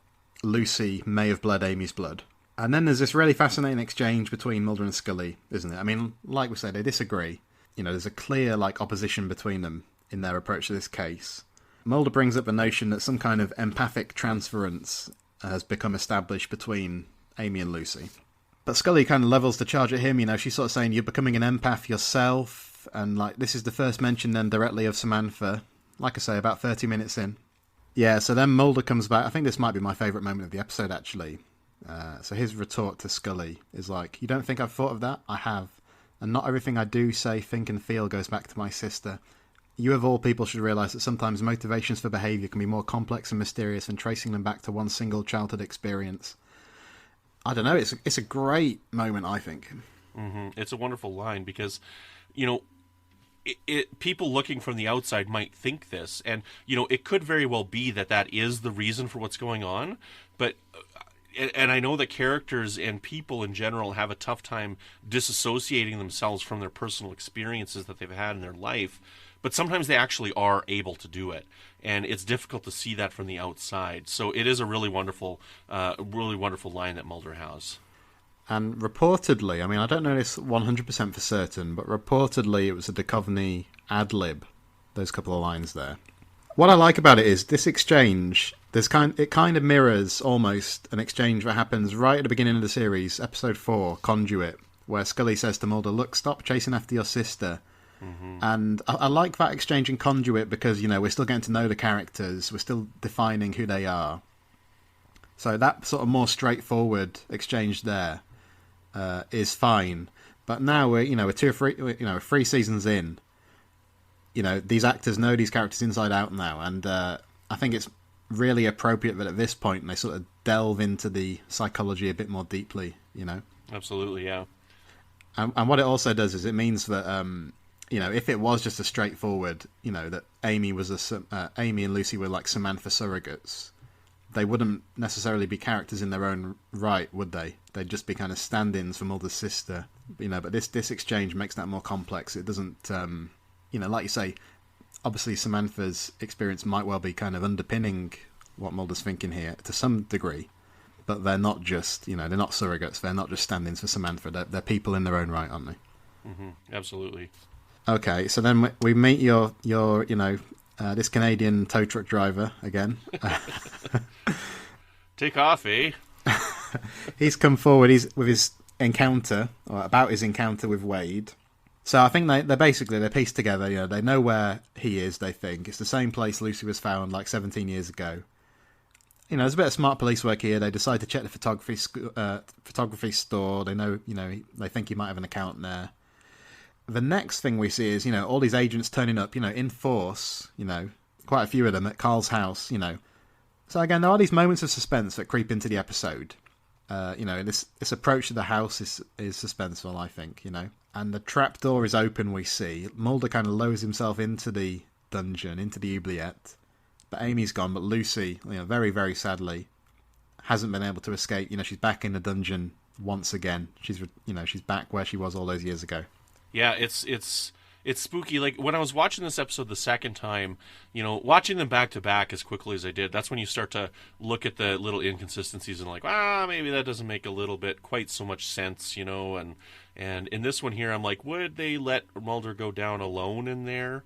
Lucy may have bled Amy's blood. And then there's this really fascinating exchange between Mulder and Scully, isn't it? I mean, like we said, they disagree. There's a clear, opposition between them in their approach to this case. Mulder brings up the notion that some kind of empathic transference has become established between Amy and Lucy. But Scully kind of levels the charge at him, she's sort of saying, you're becoming an empath yourself, and, this is the first mention then directly of Samantha, like I say, about 30 minutes in. Yeah, so then Mulder comes back. I think this might be my favourite moment of the episode, actually. So his retort to Scully is like, you don't think I've thought of that? I have. And not everything I do, say, think and feel goes back to my sister. You of all people should realise that sometimes motivations for behaviour can be more complex and mysterious than tracing them back to one single childhood experience. I don't know, it's a great moment, I think. Mm-hmm. It's a wonderful line because, people looking from the outside might think this, and, it could very well be that is the reason for what's going on, but... And I know that characters and people in general have a tough time disassociating themselves from their personal experiences that they've had in their life, but sometimes they actually are able to do it, and it's difficult to see that from the outside. So it is a really wonderful line that Mulder has. And reportedly, I mean, I don't know this 100% for certain, but reportedly it was a Duchovny ad-lib, those couple of lines there. What I like about it is this exchange, it kind of mirrors almost an exchange that happens right at the beginning of the series, episode 4, Conduit, where Scully says to Mulder, look, stop chasing after your sister. Mm-hmm. And I like that exchange in Conduit because, we're still getting to know the characters, we're still defining who they are. So that sort of more straightforward exchange there is fine. But now we're 3 seasons in. These actors know these characters inside out now, and I think it's really appropriate that at this point they sort of delve into the psychology a bit more deeply, Absolutely, yeah. And what it also does is it means that, if it was just a straightforward, that Amy and Lucy were like Samantha surrogates, they wouldn't necessarily be characters in their own right, would they? They'd just be kind of stand-ins for Mulder's sister, but this exchange makes that more complex. It doesn't... like you say, obviously Samantha's experience might well be kind of underpinning what Mulder's thinking here to some degree, but they're not just, they're not surrogates, they're not just stand-ins for Samantha, they're people in their own right, aren't they? Mm-hmm. Absolutely. Okay, so then we meet your this Canadian tow truck driver again. Take off, eh? He's come forward, with his encounter, or about his encounter with Wade. So I think they're pieced together. They know where he is. They think it's the same place Lucy was found like 17 years ago. There's a bit of smart police work here. They decide to check the photography store. They know, they think he might have an account there. The next thing we see is, all these agents turning up, in force. Quite a few of them at Carl's house. So again, there are these moments of suspense that creep into the episode. This approach to the house is suspenseful, I think. And the trapdoor is open, we see. Mulder kind of lowers himself into the dungeon, into the oubliette. But Amy's gone, but Lucy, very, very sadly, hasn't been able to escape. She's back in the dungeon once again. She's back where she was all those years ago. Yeah, it's spooky. Like, when I was watching this episode the second time, watching them back to back as quickly as I did, that's when you start to look at the little inconsistencies and like, maybe that doesn't make a little bit quite so much sense, and in this one here, I'm like, would they let Mulder go down alone in there,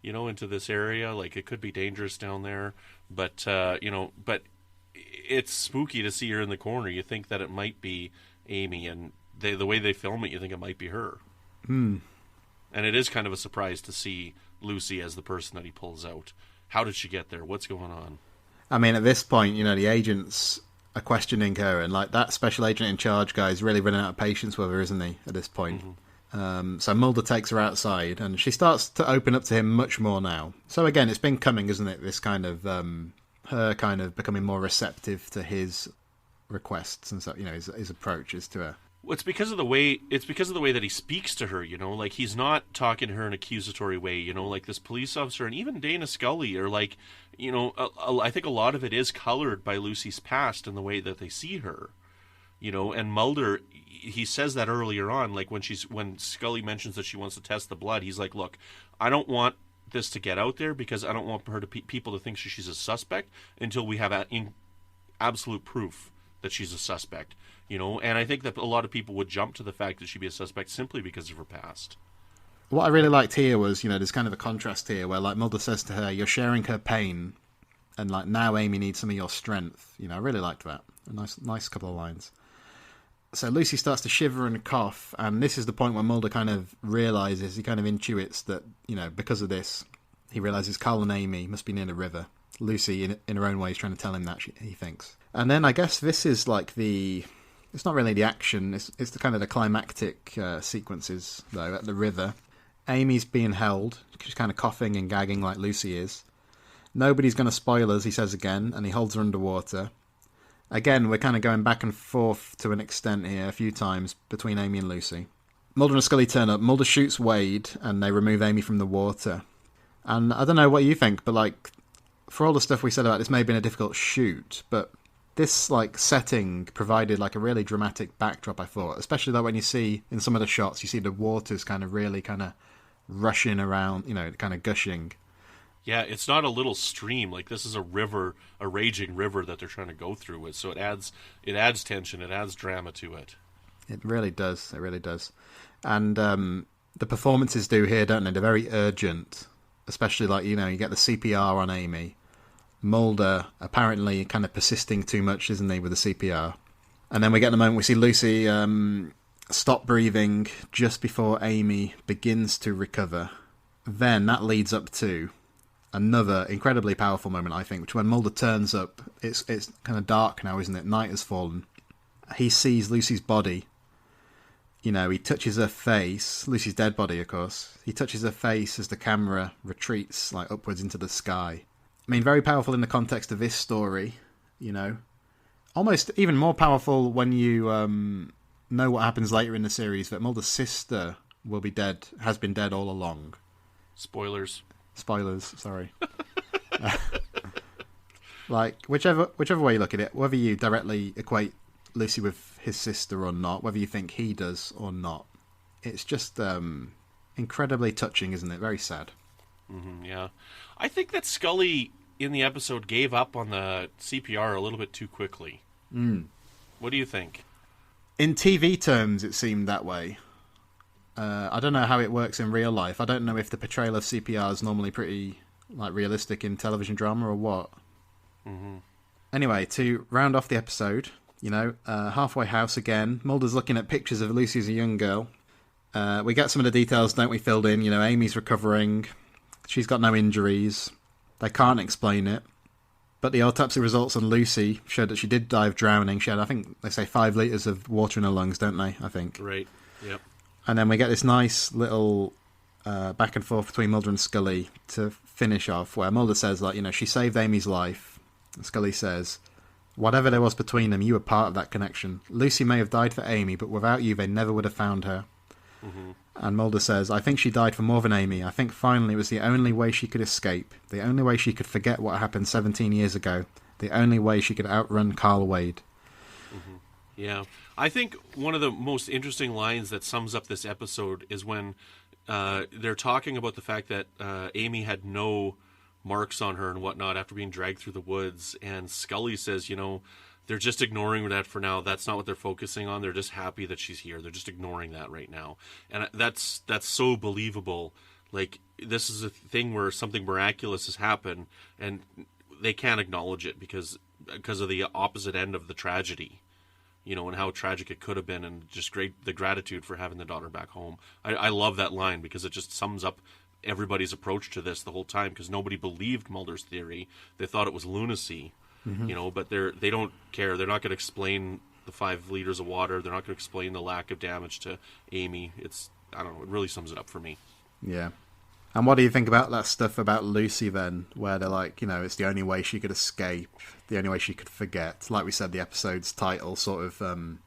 into this area? Like, it could be dangerous down there, but it's spooky to see her in the corner. You think that it might be Amy, and the way they film it, you think it might be her. And it is kind of a surprise to see Lucy as the person that he pulls out. How did she get there? What's going on? I mean, at this point, the agents are questioning her, and like that special agent in charge guy is really running out of patience with her, isn't he, at this point? So Mulder takes her outside, and she starts to open up to him much more now. So again, it's been coming, isn't it? This kind of her kind of becoming more receptive to his requests and so his approaches to her. Well, it's because of the way that he speaks to her, like he's not talking to her in an accusatory way, like this police officer and even Dana Scully are like, I think a lot of it is colored by Lucy's past and the way that they see her, and Mulder, he says that earlier on, like when Scully mentions that she wants to test the blood, he's like, look, I don't want this to get out there because I don't want her to people to think she's a suspect until we have absolute proof that she's a suspect. And I think that a lot of people would jump to the fact that she'd be a suspect simply because of her past. What I really liked here was, there's kind of a contrast here where, like, Mulder says to her, you're sharing her pain, and, like, now Amy needs some of your strength. I really liked that. A nice couple of lines. So Lucy starts to shiver and cough, and this is the point where Mulder kind of realises, he kind of intuits that, because of this, he realises Carl and Amy must be near the river. Lucy, in her own way, is trying to tell him that, he thinks. And then I guess this is, like, it's not really the action, it's the kind of the climactic sequences, though, at the river. Amy's being held, she's kind of coughing and gagging like Lucy is. Nobody's going to spoil us, he says again, and he holds her underwater. Again, we're kind of going back and forth to an extent here, a few times, between Amy and Lucy. Mulder and Scully turn up, Mulder shoots Wade, and they remove Amy from the water. And I don't know what you think, but, like, for all the stuff we said about this may have been a difficult shoot, but this, like, setting provided, like, a really dramatic backdrop, I thought. Especially, like, when you see, in some of the shots, you see the waters kind of really kind of rushing around, kind of gushing. Yeah, it's not a little stream. Like, this is a river, a raging river that they're trying to go through with. So it adds tension, it adds drama to it. It really does. It really does. And the performances do here, don't they? They're very urgent. Especially, like, you get the CPR on Amy. Mulder apparently kind of persisting too much, isn't he, with the CPR? And then we get the moment we see Lucy stop breathing just before Amy begins to recover. Then that leads up to another incredibly powerful moment, I think, which when Mulder turns up, it's kind of dark now, isn't it? Night has fallen. He sees Lucy's body. He touches her face, Lucy's dead body, of course. He touches her face as the camera retreats, like, upwards into the sky. I mean, very powerful in the context of this story, Almost even more powerful when you know what happens later in the series, that Mulder's sister will be dead, has been dead all along. Spoilers, sorry. Like, whichever way you look at it, whether you directly equate Lucy with his sister or not, whether you think he does or not, it's just incredibly touching, isn't it? Very sad. Yeah. I think that Scully in the episode gave up on the CPR a little bit too quickly. What do you think? In TV terms, it seemed that way. I don't know how it works in real life. I don't know if the portrayal of CPR is normally pretty, like, realistic in television drama or what. Anyway, to round off the episode, halfway house again. Mulder's looking at pictures of Lucy as a young girl. We get some of the details, don't we, filled in. Amy's recovering. She's got no injuries. They can't explain it. But the autopsy results on Lucy showed that she did die of drowning. She had, I think, they say 5 litres of water in her lungs, don't they, I think? Right, yep. And then we get this nice little back and forth between Mulder and Scully to finish off, where Mulder says, like, she saved Amy's life. And Scully says, whatever there was between them, you were part of that connection. Lucy may have died for Amy, but without you, they never would have found her. And Mulder says, I think she died for more than Amy. I think finally it was the only way she could escape, the only way she could forget what happened 17 years ago, the only way she could outrun Carl Wade. Yeah. I think one of the most interesting lines that sums up this episode is when they're talking about the fact that Amy had no marks on her and whatnot after being dragged through the woods, and Scully says, they're just ignoring that for now. That's not what they're focusing on. They're just happy that she's here. They're just ignoring that right now. And that's so believable. Like, this is a thing where something miraculous has happened, and they can't acknowledge it because because of the opposite end of the tragedy, you know, and how tragic it could have been, and just the gratitude for having the daughter back home. I love that line because it just sums up everybody's approach to this the whole time, because nobody believed Mulder's theory. They thought it was lunacy, you know, but they don't care. They're not going to explain the 5 liters of water. They're not going to explain the lack of damage to Amy. I don't know, it really sums it up for me. Yeah. And what do you think about that stuff about Lucy then, where they're like, you know, it's the only way she could escape, the only way she could forget. Like we said, the episode's title sort of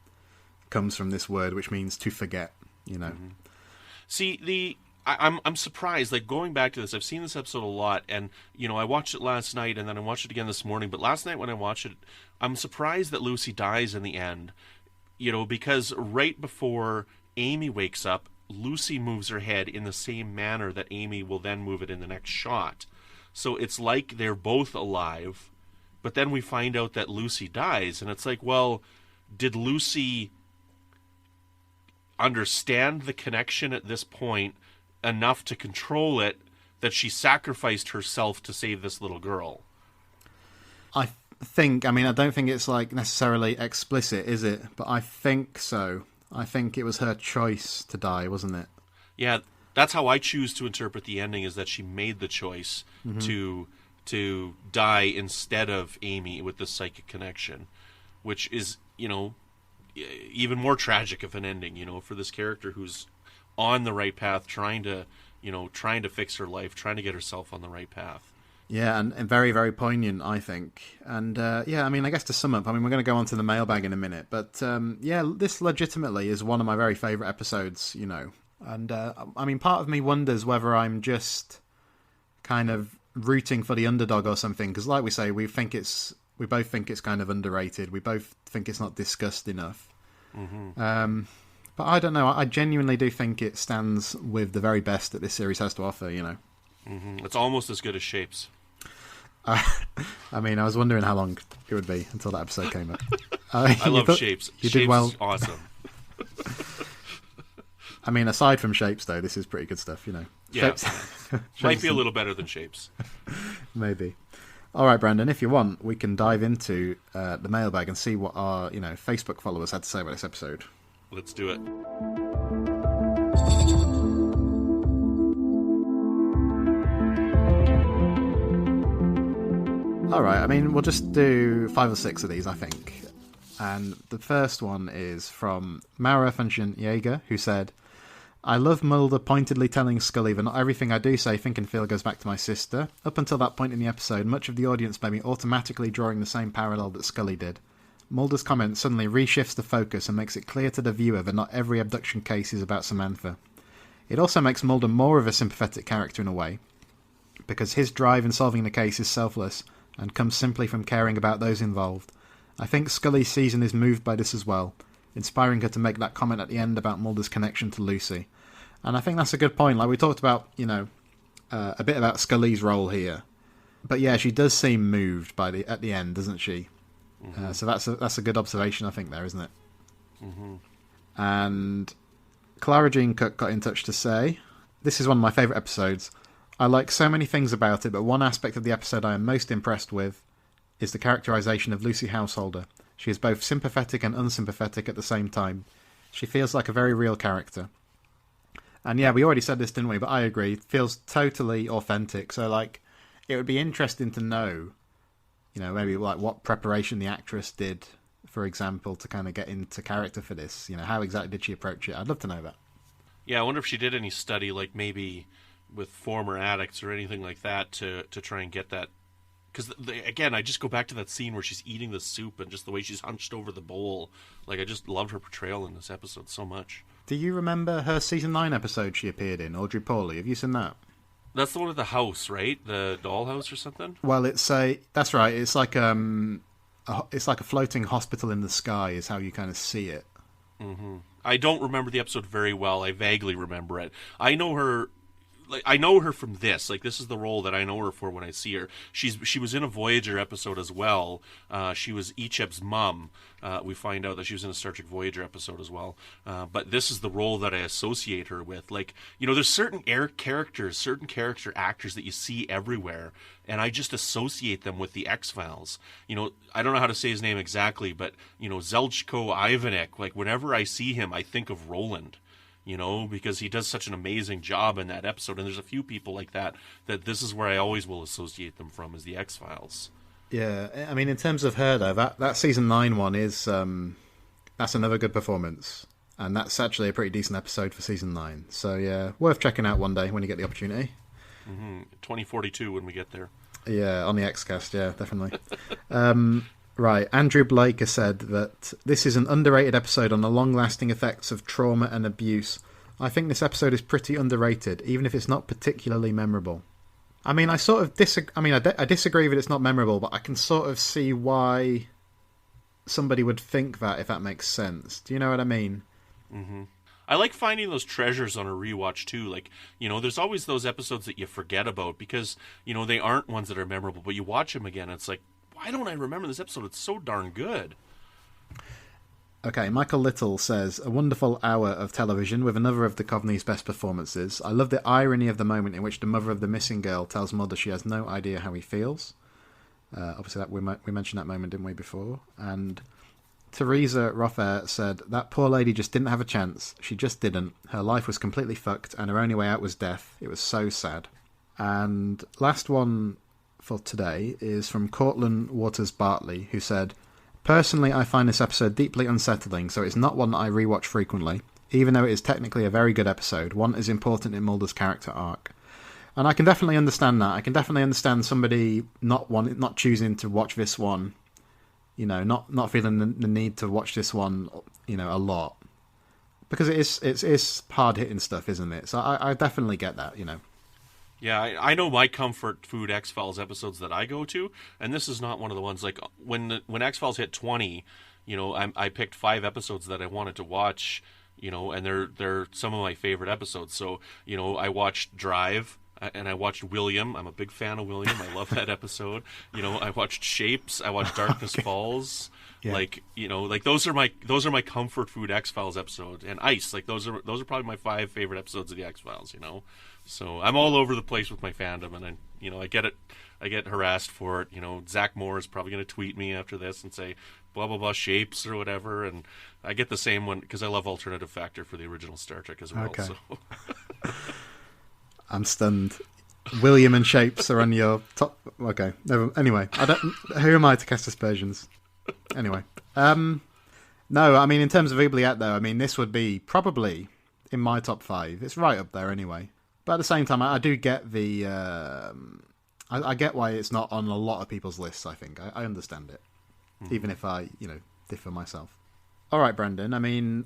comes from this word, which means to forget, you know. See, I'm surprised, like, going back to this, I've seen this episode a lot, and, you know, I watched it last night, and then I watched it again this morning, but last night when I watched it, I'm surprised that Lucy dies in the end, you know, because right before Amy wakes up, Lucy moves her head in the same manner that Amy will then move it in the next shot. So it's like they're both alive, but then we find out that Lucy dies, and it's like, well, did Lucy understand the connection at this point enough to control it that she sacrificed herself to save this little girl? I don't think it's like necessarily explicit, is it? But I think so. I think it was her choice to die, wasn't it? Yeah, that's how I choose to interpret the ending, is that she made the choice to die instead of Amy with the psychic connection, which is, you know, even more tragic of an ending, you know, for this character who's on the right path, trying to fix her life, trying to get herself on the right path. Yeah, and very, very poignant, I think. And, yeah, I mean, I guess to sum up, I mean, we're going to go on to the mailbag in a minute, but, yeah, this legitimately is one of my very favourite episodes, you know. And, I mean, part of me wonders whether I'm just kind of rooting for the underdog or something, because like we say, we both think it's kind of underrated. We both think it's not discussed enough. But I don't know, I genuinely do think it stands with the very best that this series has to offer, you know. It's almost as good as Shapes. I mean, I was wondering how long it would be until that episode came up. I love Shapes. You Shapes did well. Is awesome. I mean, aside from Shapes, though, this is pretty good stuff, you know. Yeah. Shapes Might be a little better than Shapes. Maybe. All right, Brandon, if you want, we can dive into the mailbag and see what our, you know, Facebook followers had to say about this episode. Let's do it. All right, I mean, we'll just do 5 or 6 of these, I think. And the first one is from Mara Function-Jaeger, who said, I love Mulder pointedly telling Scully that not everything I do, say, think and feel goes back to my sister. Up until that point in the episode, much of the audience may be automatically drawing the same parallel that Scully did. Mulder's comment suddenly reshifts the focus and makes it clear to the viewer that not every abduction case is about Samantha. It also makes Mulder more of a sympathetic character in a way, because his drive in solving the case is selfless and comes simply from caring about those involved. I think Scully's season is moved by this as well, inspiring her to make that comment at the end about Mulder's connection to Lucy. And I think that's a good point. Like we talked about, you know, a bit about Scully's role here. But yeah, she does seem moved at the end, doesn't she? So that's a good observation, I think, there, isn't it? And Clara Jean Cook got in touch to say, this is one of my favourite episodes. I like so many things about it, but one aspect of the episode I am most impressed with is the characterisation of Lucy Householder. She is both sympathetic and unsympathetic at the same time. She feels like a very real character. And yeah, we already said this, didn't we? But I agree. It feels totally authentic. So, like, it would be interesting to know, you know, maybe like what preparation the actress did, for example, to kind of get into character for this. You know, how exactly did she approach it? I'd love to know that. Yeah, I wonder if she did any study, like maybe with former addicts or anything like that to try and get that. Because, again, I just go back to that scene where she's eating the soup and just the way she's hunched over the bowl. Like, I just loved her portrayal in this episode so much. Do you remember her Season 9 episode she appeared in, Audrey Pauly? Have you seen that? That's the one with the house, right? The dollhouse or something? Well, that's right. It's like a floating hospital in the sky is how you kind of see it. I don't remember the episode very well. I vaguely remember it. I know her like I know her from this. Like this is the role that I know her for when I see her. She was in a Voyager episode as well. She was Icheb's mom. We find out that she was in a Star Trek Voyager episode as well. But this is the role that I associate her with. Like, you know, there's certain characters, certain character actors that you see everywhere, and I just associate them with the X-Files. You know, I don't know how to say his name exactly, but, you know, Zeljko Ivanek, like whenever I see him, I think of Roland. You know, because he does such an amazing job in that episode. And there's a few people like that this is where I always will associate them from, is the X-Files. Yeah, I mean, in terms of her, though, that season 9 one is, that's another good performance. And that's actually a pretty decent episode for season 9. So, yeah, worth checking out one day when you get the opportunity. 2042 when we get there. Yeah, on the X-Cast, yeah, definitely. Right, Andrew Blake has said that this is an underrated episode on the long-lasting effects of trauma and abuse. I think this episode is pretty underrated, even if it's not particularly memorable. I mean, I sort of disagree. I mean, I disagree that it's not memorable, but I can sort of see why somebody would think that, if that makes sense. Do you know what I mean? Mm-hmm. I like finding those treasures on a rewatch too. Like, you know, there's always those episodes that you forget about because, you know, they aren't ones that are memorable, but you watch them again, and it's like, why don't I remember this episode? It's so darn good. Okay, Michael Little says, a wonderful hour of television with another of Duchovny's best performances. I love the irony of the moment in which the mother of the missing girl tells Mother she has no idea how he feels. Obviously, that we mentioned that moment, didn't we, before? And Teresa Roffair said, that poor lady just didn't have a chance. She just didn't. Her life was completely fucked, and her only way out was death. It was so sad. And last one for today is from Cortlan Waters Bartley, who said, personally, I find this episode deeply unsettling, so it's not one that I rewatch frequently, even though it is technically a very good episode, one is important in Mulder's character arc. And I can definitely understand that. I can definitely understand somebody not choosing to watch this one, you know, not feeling the need to watch this one, you know, a lot. Because it is hard-hitting stuff, isn't it? So I definitely get that, you know. Yeah, I know my comfort food X-Files episodes that I go to, and this is not one of the ones, like, when X-Files hit 20, you know, I picked 5 episodes that I wanted to watch, you know, and they're some of my favorite episodes. So, you know, I watched Drive, and I watched William. I'm a big fan of William. I love that episode. You know, I watched Shapes. I watched Darkness Falls. Yeah. Like, you know, like those are my comfort food X-Files episode. And Ice, like those are probably my 5 favorite episodes of the X-Files, you know. So I'm all over the place with my fandom, and I get it. I get harassed for it. You know, Zach Moore is probably going to tweet me after this and say blah blah blah Shapes or whatever, and I get the same one because I love Alternative Factor for the original Star Trek as well. Okay. So. I'm stunned. William and Shapes are on your top. Okay, anyway, who am I to cast aspersions? Anyway, no, I mean in terms of Oubliette though, I mean this would be probably in my top 5. It's right up there anyway. But at the same time, I do get the. I get why it's not on a lot of people's lists. I think I understand it, even if I, you know, differ myself. All right, Brandon. I mean,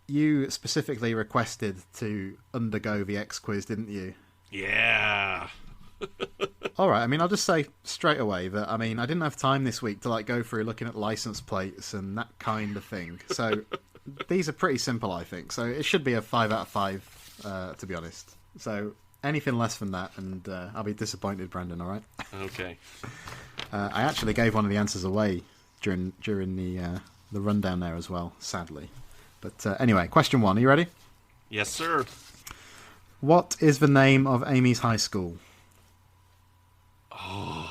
you specifically requested to undergo the X quiz, didn't you? Yeah. All right. I mean, I'll just say straight away that I mean I didn't have time this week to like go through looking at license plates and that kind of thing. So these are pretty simple, I think. So it should be a 5 out of 5, to be honest. So anything less than that, and I'll be disappointed, Brandon. All right. Okay. I actually gave one of the answers away during the rundown there as well, sadly. But anyway, question 1. Are you ready? Yes, sir. What is the name of Amy's high school? Oh.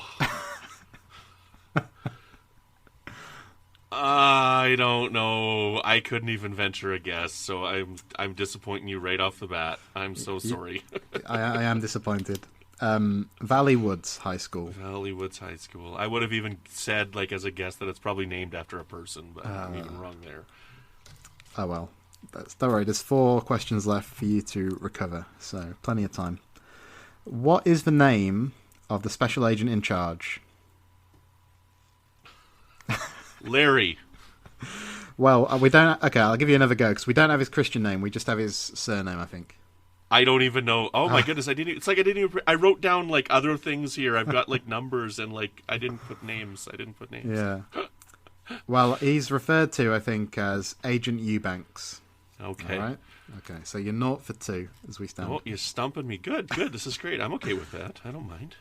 I don't know. I couldn't even venture a guess, so I'm disappointing you right off the bat. I'm so sorry. I am disappointed. Valley Woods High School. Valley Woods High School. I would have even said, like, as a guess that it's probably named after a person, but I'm even wrong there. Oh, well. Don't worry, there's 4 questions left for you to recover, so plenty of time. What is the name of the special agent in charge? Larry. Well, we don't... Okay, I'll give you another go, because we don't have his Christian name, we just have his surname, I think. I don't even know. Oh my goodness, I wrote down, like, other things here. I've got, like, numbers, and, like, I didn't put names. Yeah. Well, he's referred to, I think, as Agent Eubanks. Okay. All right. Okay, so you're 0 for 2 as we stand. Oh, you're stumping me. Good. This is great. I'm okay with that. I don't mind.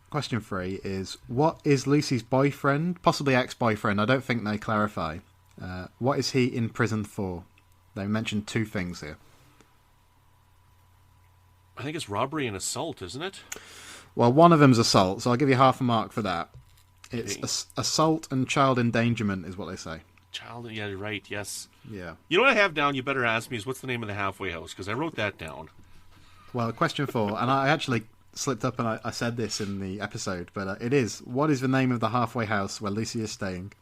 Question 3 is, what is Lucy's boyfriend, possibly ex-boyfriend, I don't think they clarify, what is he in prison for? They mentioned 2 things here. I think it's robbery and assault, isn't it? Well, one of them's assault, so I'll give you half a mark for that. It's Okay. assault and child endangerment is what they say. Yeah, you're right, yes. Yeah. You know what I have down, you better ask me, is what's the name of the halfway house? Because I wrote that down. Well, question 4, and I actually slipped up and I said this in the episode, but it is, what is the name of the halfway house where Lucy is staying?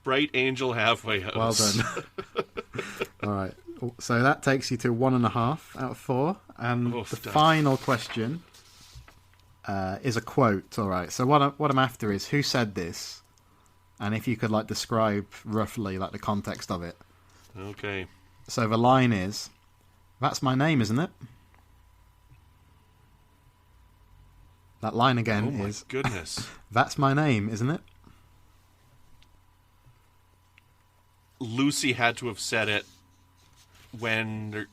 Bright Angel Halfway House. Well done. All right. So that takes you to 1.5 out of 4. And the final question is a quote. All right. So what I'm after is, who said this? And if you could describe roughly the context of it. Okay. So the line is, "That's my name, isn't it?" That line again is, goodness. "That's my name, isn't it?" Lucy had to have said it when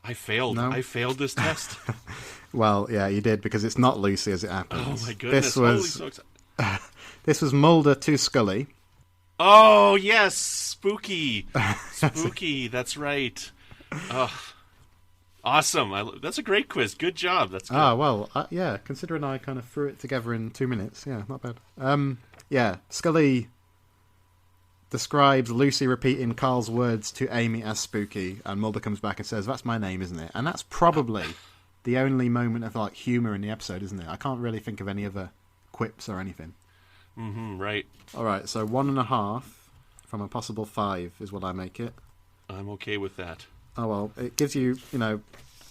I failed. No. I failed this test. Well, yeah, you did, because it's not Lucy as it happens. Oh my goodness. This was Mulder to Scully. Oh, yes. Spooky. Spooky. That's right. Awesome. That's a great quiz. Good job. That's good. Ah, well, yeah, considering I kind of threw it together in 2 minutes. Yeah, not bad. Yeah, Scully describes Lucy repeating Carl's words to Amy as spooky, and Mulder comes back and says, "That's my name, isn't it?" And that's probably the only moment of humour in the episode, isn't it? I can't really think of any other quips or anything. Right. All right, so 1.5 from a possible 5 is what I make it. I'm okay with that. Oh, well, it gives you,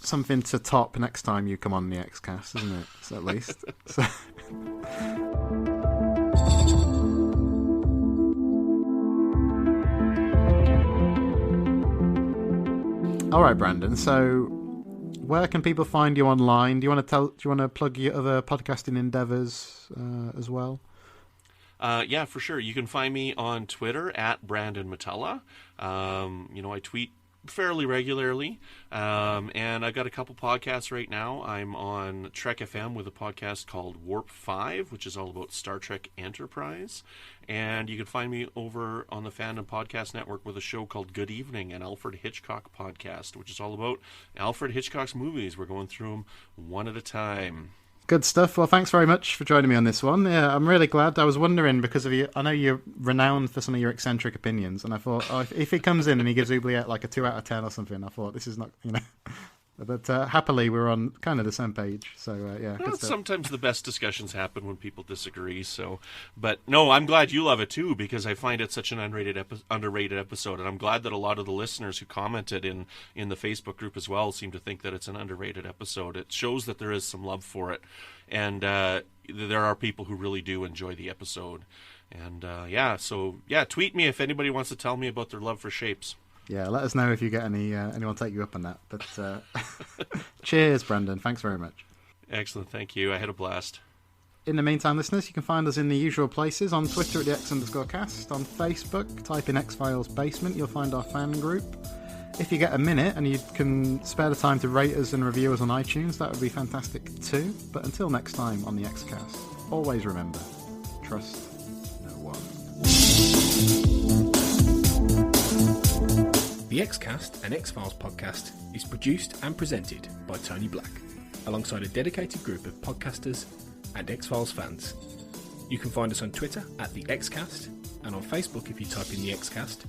something to top next time you come on the X-Cast, isn't it? So at least. So... All right, Brandon. So, where can people find you online? Do you want to plug your other podcasting endeavors as well? Yeah, for sure. You can find me on Twitter at Brandon Shea-Mutala. I tweet fairly regularly, and I've got a couple podcasts right now. I'm on Trek FM with a podcast called Warp 5, which is all about Star Trek Enterprise, and you can find me over on the Fandom Podcast Network with a show called Good Evening, an Alfred Hitchcock podcast, which is all about Alfred Hitchcock's movies. We're going through them one at a time. Good stuff. Well, thanks very much for joining me on this one. Yeah, I'm really glad. I was wondering, because of you, I know you're renowned for some of your eccentric opinions, and I thought, if he comes in and he gives Oubliette a 2 out of 10 or something, I thought, this is not, But happily, we're on kind of the same page. So, yeah. Well, sometimes the best discussions happen when people disagree. But no, I'm glad you love it too, because I find it such an underrated episode, and I'm glad that a lot of the listeners who commented in the Facebook group as well seem to think that it's an underrated episode. It shows that there is some love for it, and there are people who really do enjoy the episode. And tweet me if anybody wants to tell me about their love for shapes. Yeah, let us know if you get anyone take you up on that. But cheers, Brandon. Thanks very much. Excellent. Thank you. I had a blast. In the meantime, listeners, you can find us in the usual places. On Twitter at the X_cast. On Facebook, type in X-Files Basement. You'll find our fan group. If you get a minute and you can spare the time to rate us and review us on iTunes, that would be fantastic too. But until next time on the X-Cast, always remember, trust no one. The X-Cast, an X-Files podcast, is produced and presented by Tony Black, alongside a dedicated group of podcasters and X-Files fans. You can find us on Twitter at the X-Cast, and on Facebook if you type in the X-Cast,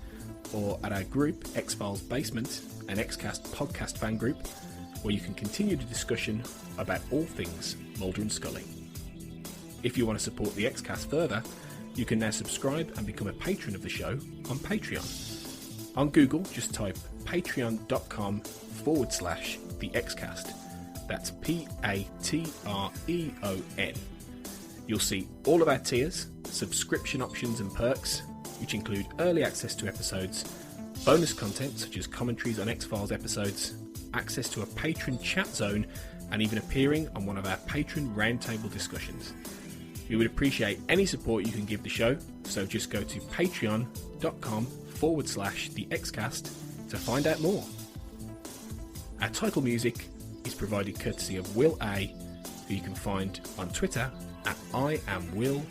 or at our group X-Files Basement, an X-Cast podcast fan group, where you can continue the discussion about all things Mulder and Scully. If you want to support the X-Cast further, you can now subscribe and become a patron of the show on Patreon. On Google, just type patreon.com/the Xcast. That's Patreon. You'll see all of our tiers, subscription options and perks, which include early access to episodes, bonus content such as commentaries on X-Files episodes, access to a patron chat zone, and even appearing on one of our patron roundtable discussions. We would appreciate any support you can give the show, so just go to patreon.com/the Xcast to find out more. Our title music is provided courtesy of Will A, who you can find on Twitter at IamWillAYE.